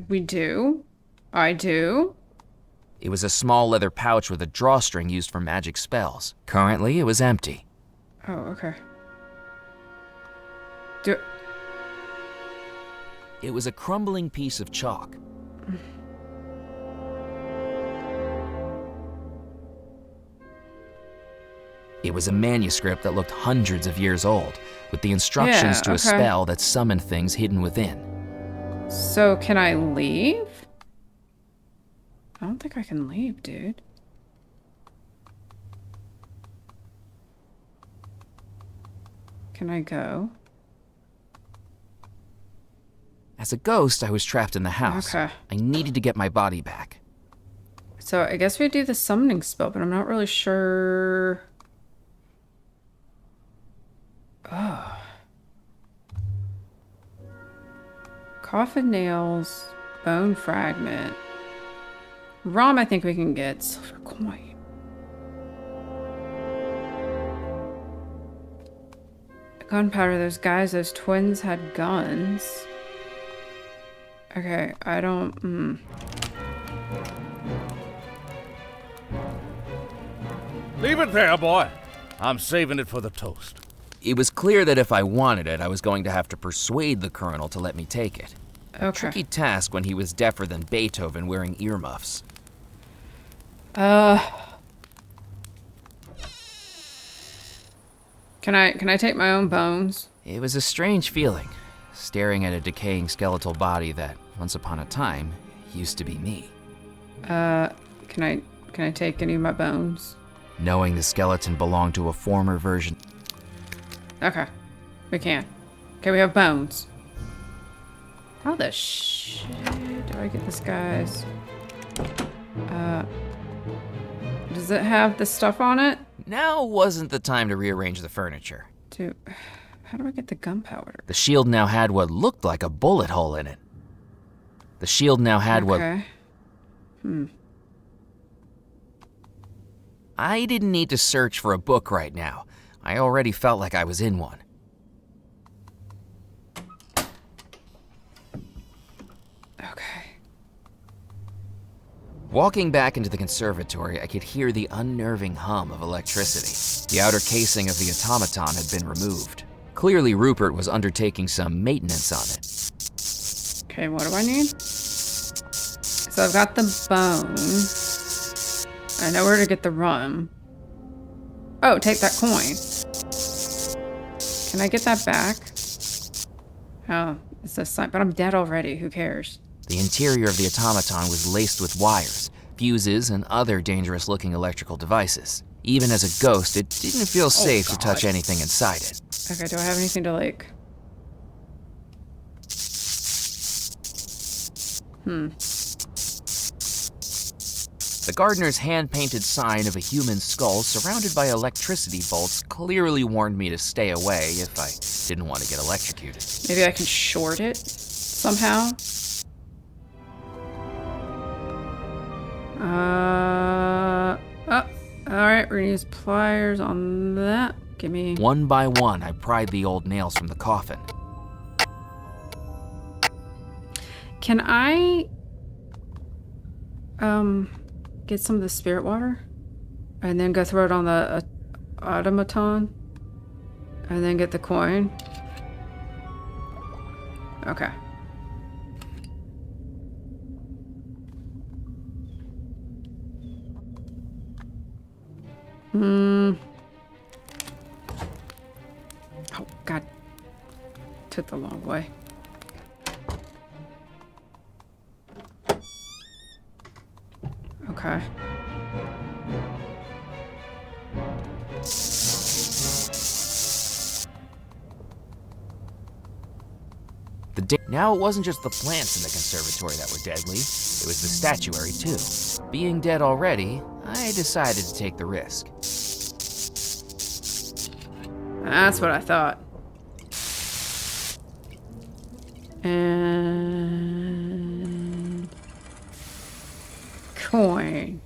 We do? I do? It was a small leather pouch with a drawstring used for magic spells. Currently, it was empty. Oh, okay. It was a crumbling piece of chalk. It was a manuscript that looked hundreds of years old, with the instructions to a spell that summoned things hidden within. So, can I leave? I don't think I can leave, dude. Can I go? As a ghost, I was trapped in the house. Okay. I needed to get my body back. So, I guess we do the summoning spell, but I'm not really sure... Oh. Coffin nails, bone fragment. Rom, I think we can get. Silver coin. Gunpowder, those guys, those twins had guns. Okay, I don't... Leave it there, boy. I'm saving it for the toast. It was clear that if I wanted it, I was going to have to persuade the Colonel to let me take it. A tricky task when he was deafer than Beethoven wearing earmuffs. Can I take my own bones? It was a strange feeling, staring at a decaying skeletal body that, once upon a time, used to be me. Can I take any of my bones? Knowing the skeleton belonged to a former version. Okay, we can. Okay, we have bones. How the shit do I get this guy's? Does it have the stuff on it? Now wasn't the time to rearrange the furniture. Dude, how do I get the gunpowder? The shield now had what looked like a bullet hole in it. The shield now had what... I didn't need to search for a book right now. I already felt like I was in one. Okay. Walking back into the conservatory, I could hear the unnerving hum of electricity. The outer casing of the automaton had been removed. Clearly, Rupert was undertaking some maintenance on it. Okay, what do I need? So I've got the bone. I know where to get the rum. Oh, take that coin. Can I get that back? Oh, it's a sign, but I'm dead already. Who cares? The interior of the automaton was laced with wires, fuses, and other dangerous-looking electrical devices. Even as a ghost, it didn't feel safe to touch anything inside it. Okay, do I have anything to, like... The gardener's hand-painted sign of a human skull surrounded by electricity bolts clearly warned me to stay away if I didn't want to get electrocuted. Maybe I can short it somehow? Alright, we're gonna use pliers on that. Give me... One by one, I pried the old nails from the coffin. Can I... get some of the spirit water? And then go throw it on the automaton? And then get the coin? Okay. Oh, God. Took the long way. Okay. Now it wasn't just the plants in the conservatory that were deadly, it was the statuary too. Being dead already, I decided to take the risk. That's what I thought. And coin.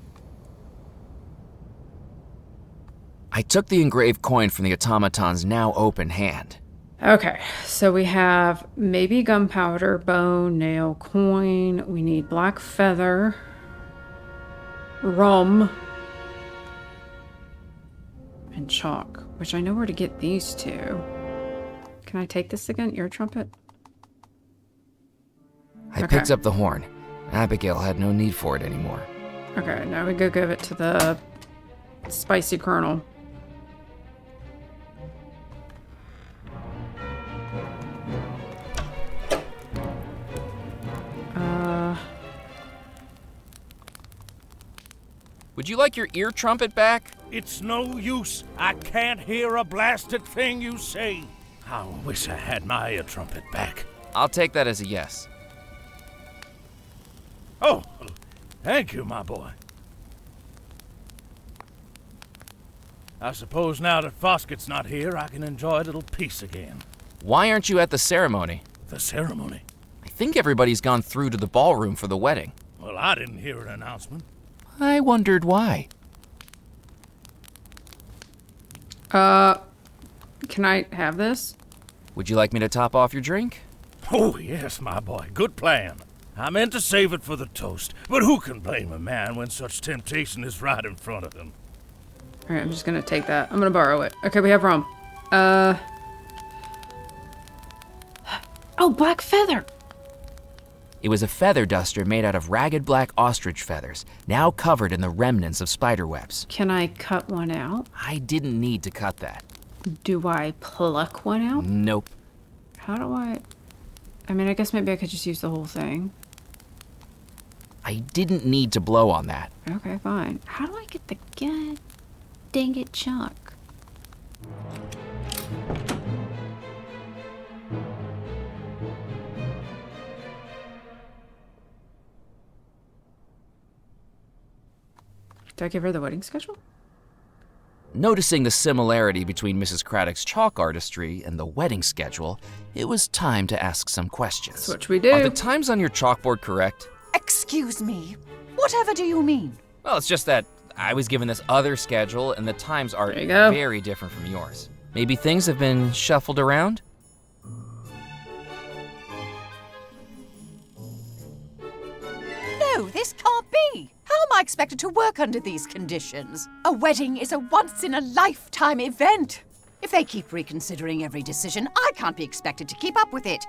I took the engraved coin from the automaton's now open hand. Okay, so we have maybe gunpowder, bone, nail, coin. We need black feather, rum, and chalk, which I know where to get these two. Can I take this again? Ear trumpet? I picked up the horn. Abigail had no need for it anymore. Okay, now we go give it to the spicy colonel. Would you like your ear trumpet back? It's no use. I can't hear a blasted thing you say. I wish I had my ear trumpet back. I'll take that as a yes. Oh, thank you, my boy. I suppose now that Foskett's not here, I can enjoy a little peace again. Why aren't you at the ceremony? The ceremony? I think everybody's gone through to the ballroom for the wedding. Well, I didn't hear an announcement. I wondered why. Can I have this? Would you like me to top off your drink? Oh, yes, my boy. Good plan. I meant to save it for the toast, but who can blame a man when such temptation is right in front of him? Alright, I'm just gonna take that. I'm gonna borrow it. Okay, we have rum. Oh, black feather! It was a feather duster made out of ragged black ostrich feathers, now covered in the remnants of spider webs. Can I cut one out? I didn't need to cut that. Do I pluck one out? Nope. How do I mean, I guess maybe I could just use the whole thing. I didn't need to blow on that. Okay, fine. How do I get the god dang it chalk? Did I give her the wedding schedule? Noticing the similarity between Mrs. Craddock's chalk artistry and the wedding schedule, it was time to ask some questions. That's what we do. Are the times on your chalkboard correct? Excuse me. Whatever do you mean? Well, it's just that I was given this other schedule and the times are very different from yours. Maybe things have been shuffled around? No, this can't be. How am I expected to work under these conditions? A wedding is a once-in-a-lifetime event. If they keep reconsidering every decision, I can't be expected to keep up with it.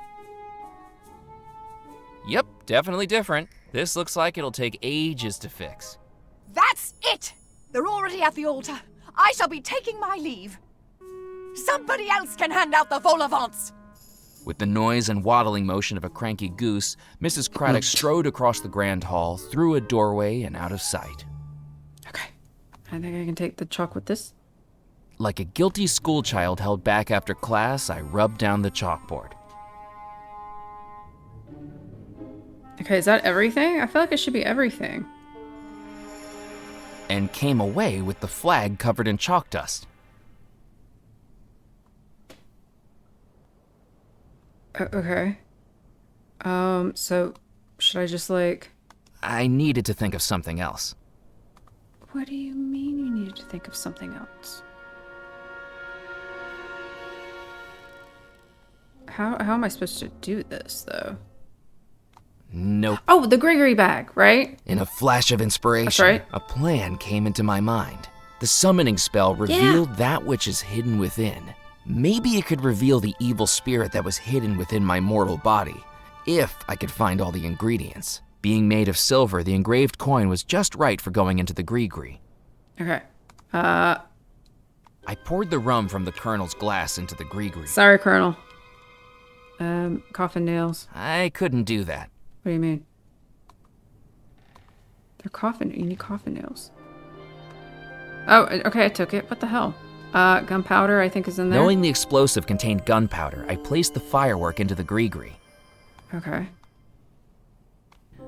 Yep, definitely different. This looks like it'll take ages to fix. That's it! They're already at the altar. I shall be taking my leave. Somebody else can hand out the vol au vents. With the noise and waddling motion of a cranky goose, Mrs. Craddock strode across the grand hall, through a doorway, and out of sight. Okay. I think I can take the chalk with this. Like a guilty schoolchild held back after class, I rubbed down the chalkboard. Okay, is that everything? I feel like it should be everything. And came away with the flag covered in chalk dust. Okay. So should I just I needed to think of something else. What do you mean you needed to think of something else? How am I supposed to do this, though? Nope. Oh, the Gregory bag, right? In a flash of inspiration, That's right. A plan came into my mind. The summoning spell revealed that which is hidden within. Maybe it could reveal the evil spirit that was hidden within my mortal body, if I could find all the ingredients. Being made of silver, the engraved coin was just right for going into the gree-gree. Okay. I poured the rum from the Colonel's glass into the gree-gree. Sorry, Colonel. Coffin nails. I couldn't do that. What do you mean? They're coffin. You need coffin nails. Oh, okay, I took it. What the hell? Gunpowder, I think, is in there. Knowing the explosive contained gunpowder, I placed the firework into the gree-gree. Okay.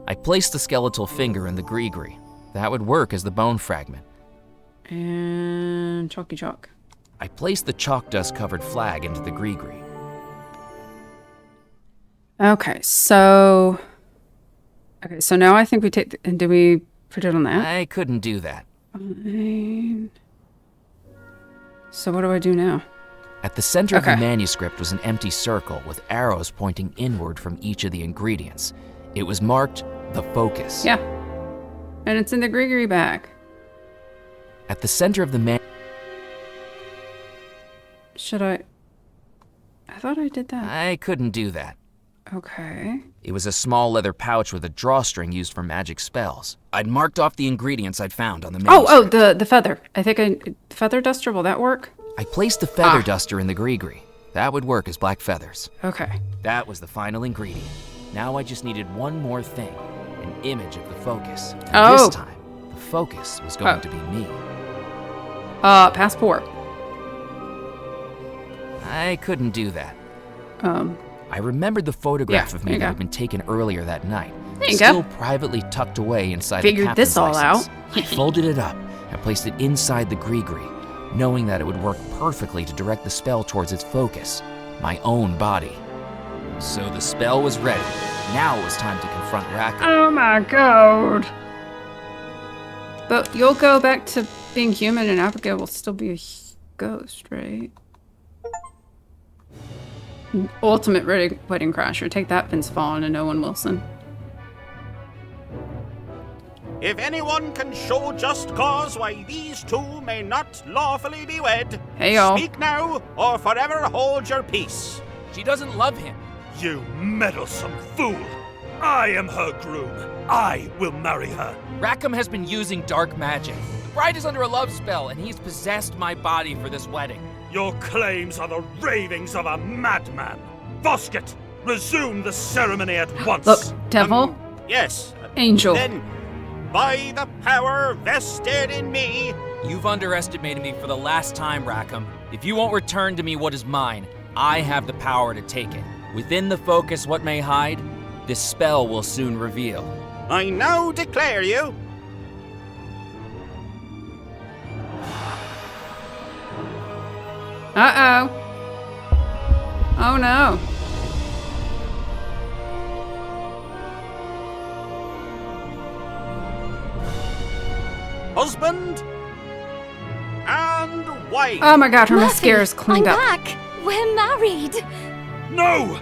I placed the skeletal finger in the gree-gree. That would work as the bone fragment. And chalky chalk. I placed the chalk dust covered flag into the gree-gree. Okay, so now I think we take. Did we put it on that? I couldn't do that. Fine. So what do I do now? At the center of the manuscript was an empty circle with arrows pointing inward from each of the ingredients. It was marked the focus. Yeah. And it's in the gree-gree bag. At the center of the Should I thought I did that. I couldn't do that. Okay. It was a small leather pouch with a drawstring used for magic spells. I'd marked off the ingredients I'd found on the manuscript. The feather. I think feather duster, will that work? I placed the feather duster in the gree-gree. That would work as black feathers. Okay. That was the final ingredient. Now I just needed one more thing, an image of the focus. And this time, the focus was going to be me. Passport. I couldn't do that. I remembered the photograph of me that had been taken earlier that night. Still privately tucked away inside the captain's this all license. out. I folded it up and placed it inside the gree-gree, knowing that it would work perfectly to direct the spell towards its focus, my own body. So the spell was ready. Now it was time to confront Rackham. Oh my god. But you'll go back to being human and Abigail will still be a ghost, right? Ultimate wedding crasher. Take that, Vince Vaughn and Owen Wilson. If anyone can show just cause why these two may not lawfully be wed, hey y'all. Speak now or forever hold your peace. She doesn't love him. You meddlesome fool! I am her groom. I will marry her. Rackham has been using dark magic. The bride is under a love spell, and he's possessed my body for this wedding. Your claims are the ravings of a madman. Vosket, resume the ceremony at once. Look, devil. Yes. Angel. Then, by the power vested in me... You've underestimated me for the last time, Rackham. If you won't return to me what is mine, I have the power to take it. Within the focus what may hide, this spell will soon reveal. I now declare you... Uh-oh. Oh no. Husband and wife. Oh my god, her Murphy, mascara's cleaned I'm up. back. We're married. No!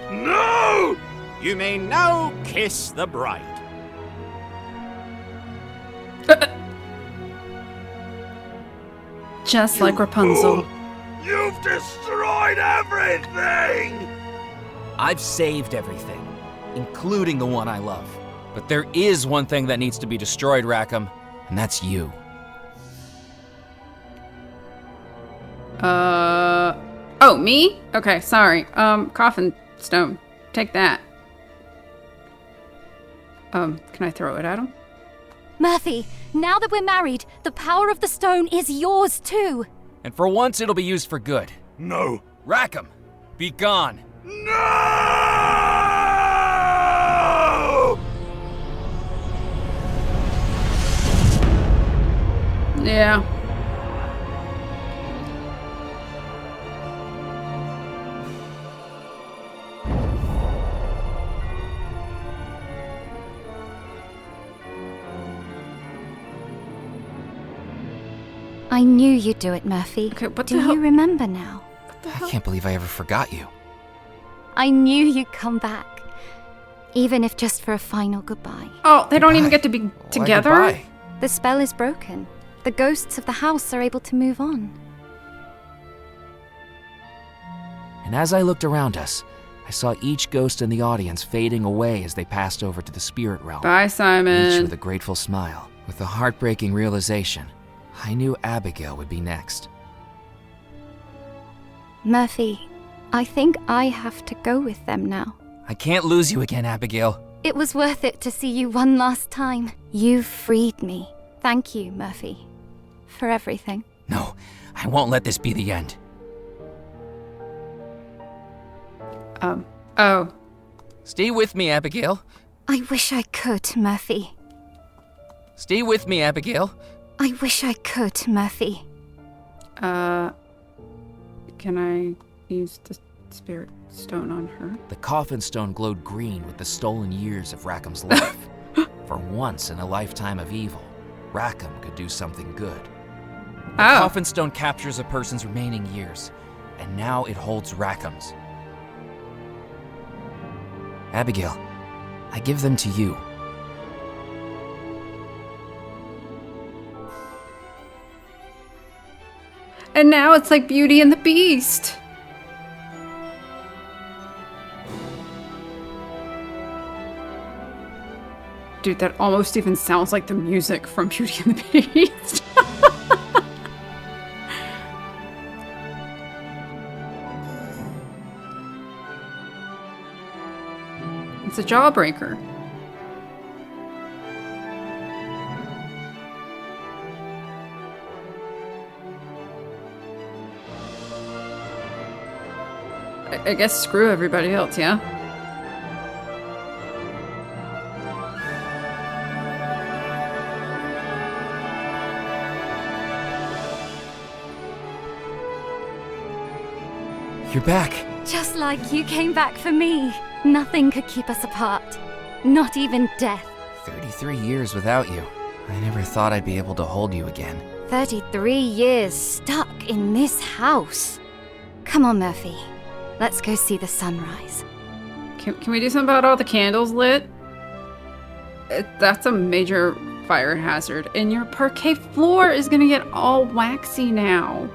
No! You may now kiss the bride. Just like Rapunzel. Fool. You've destroyed everything! I've saved everything, including the one I love. But there is one thing that needs to be destroyed, Rackham, and that's you. Oh, me? Okay, sorry. Coffin stone. Take that. Can I throw it at him? Murphy, now that we're married, the power of the stone is yours too. And for once, it'll be used for good. No. Rackham, be gone. No! Yeah. I knew you'd do it, Murphy. Okay, what do the hell? you remember now? I can't believe I ever forgot you. I knew you'd come back. Even if just for a final goodbye. Oh, they don't even get to be together? Why The spell is broken. The ghosts of the house are able to move on. And as I looked around us, I saw each ghost in the audience fading away as they passed over to the spirit realm. Bye, Each Simon. with a grateful smile. With the heartbreaking realization, I knew Abigail would be next. Murphy, I think I have to go with them now. I can't lose you again, Abigail. It was worth it to see you one last time. You freed me. Thank you, Murphy, for everything. No, I won't let this be the end. Oh. Stay with me, Abigail. I wish I could, Murphy. Stay with me, Abigail. I wish I could, Murphy. Can I use the spirit stone on her? The coffin stone glowed green with the stolen years of Rackham's life. For once in a lifetime of evil, Rackham could do something good. The coffin stone captures a person's remaining years, and now it holds Rackham's. Abigail, I give them to you. And now it's like Beauty and the Beast. Dude, that almost even sounds like the music from Beauty and the Beast. It's a jawbreaker. I guess screw everybody else, yeah? You're back. Just like you came back for me. Nothing could keep us apart. Not even death. 33 years without you. I never thought I'd be able to hold you again. 33 years stuck in this house. Come on, Murphy. Let's go see the sunrise. Can we do something about all the candles lit? That's a major fire hazard. And your parquet floor is gonna get all waxy now.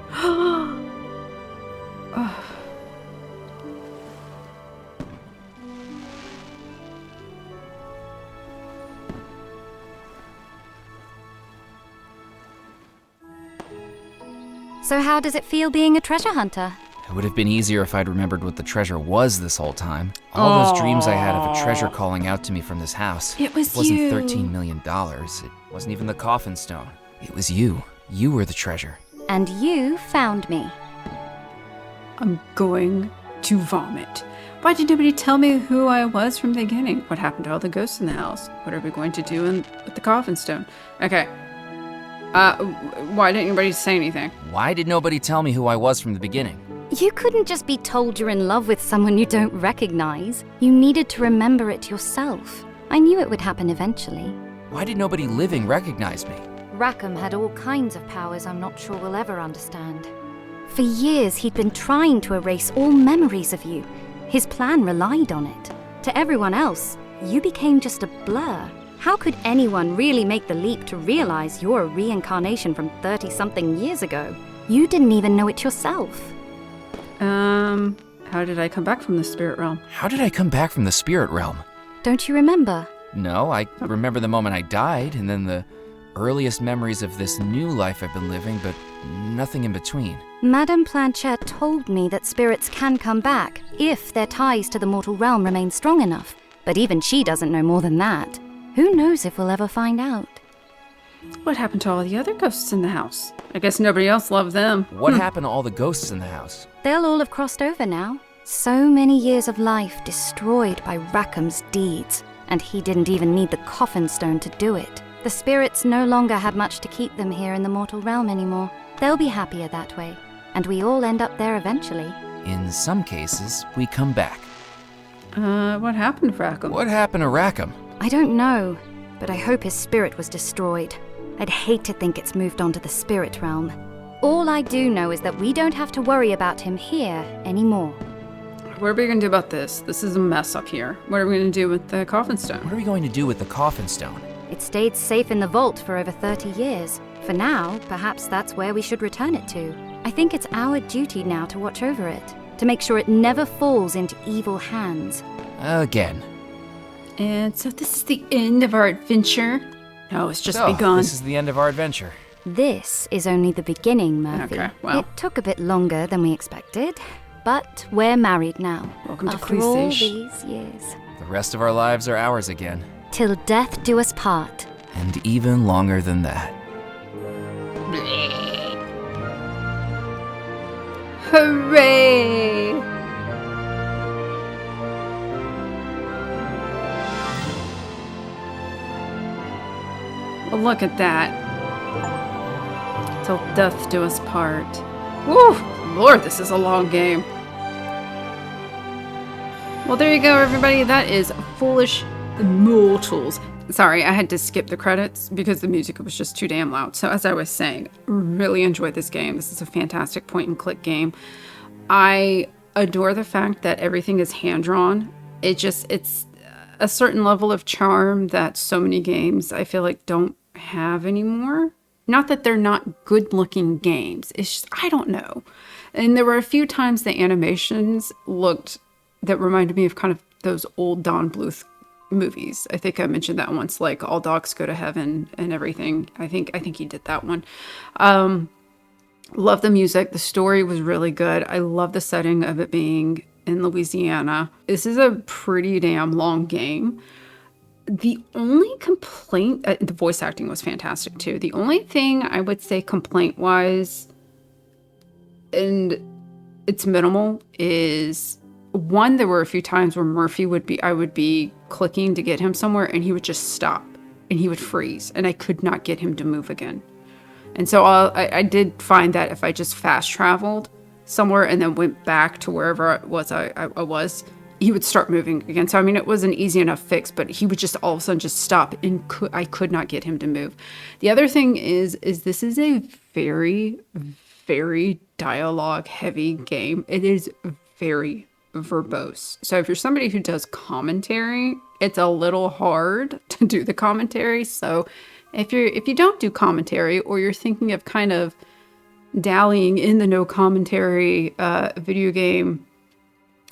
So how does it feel being a treasure hunter? It would have been easier if I'd remembered what the treasure was this whole time. All those dreams I had of a treasure calling out to me from this house. It was wasn't you. $13 million. It wasn't even the coffin stone. It was you. You were the treasure. And you found me. I'm going to vomit. Why did nobody tell me who I was from the beginning? What happened to all the ghosts in the house? What are we going to do with the coffin stone? Okay. Why didn't anybody say anything? Why did nobody tell me who I was from the beginning? You couldn't just be told you're in love with someone you don't recognize. You needed to remember it yourself. I knew it would happen eventually. Why did nobody living recognize me? Rackham had all kinds of powers I'm not sure we'll ever understand. For years, he'd been trying to erase all memories of you. His plan relied on it. To everyone else, you became just a blur. How could anyone really make the leap to realize you're a reincarnation from 30-something years ago? You didn't even know it yourself. How did I come back from the spirit realm? How did I come back from the spirit realm? Don't you remember? No, I remember the moment I died, and then the earliest memories of this new life I've been living, but nothing in between. Madame Planchette told me that spirits can come back if their ties to the mortal realm remain strong enough. But even she doesn't know more than that. Who knows if we'll ever find out? What happened to all the other ghosts in the house? I guess nobody else loved them. What happened to all the ghosts in the house? They'll all have crossed over now. So many years of life destroyed by Rackham's deeds, and he didn't even need the coffin stone to do it. The spirits no longer had much to keep them here in the mortal realm anymore. They'll be happier that way, and we all end up there eventually. In some cases, we come back. What happened to Rackham? What happened to Rackham? I don't know, but I hope his spirit was destroyed. I'd hate to think it's moved on to the spirit realm. All I do know is that we don't have to worry about him here anymore. What are we going to do about this? This is a mess up here. What are we going to do with the coffin stone? What are we going to do with the coffin stone? It stayed safe in the vault for over 30 years. For now, perhaps that's where we should return it to. I think it's our duty now to watch over it, to make sure it never falls into evil hands. Again. And so this is the end of our adventure? No, it's just begun. This is the end of our adventure. This is only the beginning, Murphy. Okay, well. It took a bit longer than we expected, but we're married now. Welcome to After all Cliche. these years. The rest of our lives are ours again. Till death do us part. And even longer than that. Hooray! Look at that. Till death do us part. Woo! Lord, this is a long game. Well, there you go, everybody. That is Foolish Mortals. Sorry, I had to skip the credits because the music was just too damn loud. So as I was saying, really enjoyed this game. This is a fantastic point-and-click game. I adore the fact that everything is hand-drawn. It's a certain level of charm that so many games I feel like don't have anymore. Not that they're not good-looking games. It's just, I don't know. And there were a few times the animations that reminded me of kind of those old Don Bluth movies. I think I mentioned that once, like All Dogs Go to Heaven and everything. I think he did that one. Love the music. The story was really good. I love the setting of it being in Louisiana. This is a pretty damn long game. The only complaint, the voice acting was fantastic too. The only thing I would say complaint-wise, and it's minimal, is one, there were a few times where I would be clicking to get him somewhere and he would just stop and he would freeze and I could not get him to move again. And so I did find that if I just fast traveled somewhere and then went back to wherever I was, he would start moving again. So, I mean, it was an easy enough fix, but he would just all of a sudden just stop and I could not get him to move. The other thing is this is a very, very dialogue heavy game. It is very verbose. So if you're somebody who does commentary, it's a little hard to do the commentary. So if you don't do commentary, or you're thinking of kind of dallying in the no commentary video game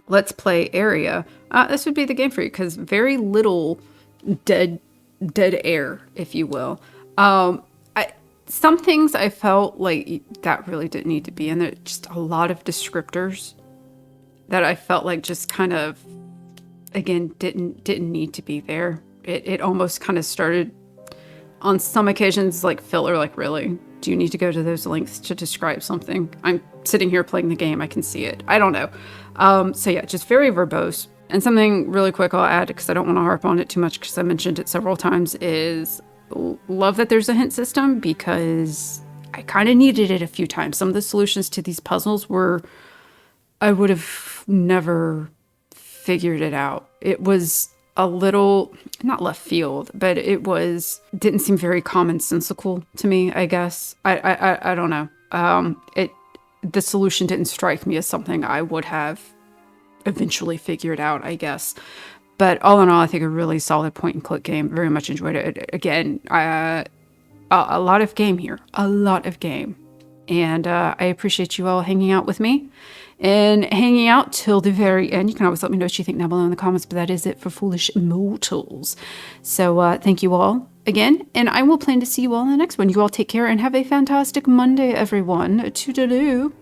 let's play area, this would be the game for you, because very little dead air, if you will. Some things I felt like that really didn't need to be in there. Just a lot of descriptors that I felt like just kind of, again, didn't need to be there. It almost kind of started on some occasions like filler, like, really? Do you need to go to those lengths to describe something? I'm sitting here playing the game. I can see it. I don't know. So yeah, just very verbose. And something really quick I'll add, because I don't want to harp on it too much because I mentioned it several times, is love that there's a hint system, because I kind of needed it a few times. Some of the solutions to these puzzles I would have never figured it out. It was a little, not left field, but it didn't seem very commonsensical to me, I guess. I don't know. The solution didn't strike me as something I would have eventually figured out, I guess. But all in all, I think a really solid point-and-click game. Very much enjoyed it. Again, a lot of game here. A lot of game. And I appreciate you all hanging out with me and hanging out till the very end. You can always let me know what you think down below in the comments, but that is it for Foolish Mortals. So thank you all again, and I will plan to see you all in the next one. You all take care and have a fantastic Monday, everyone. Toodaloo.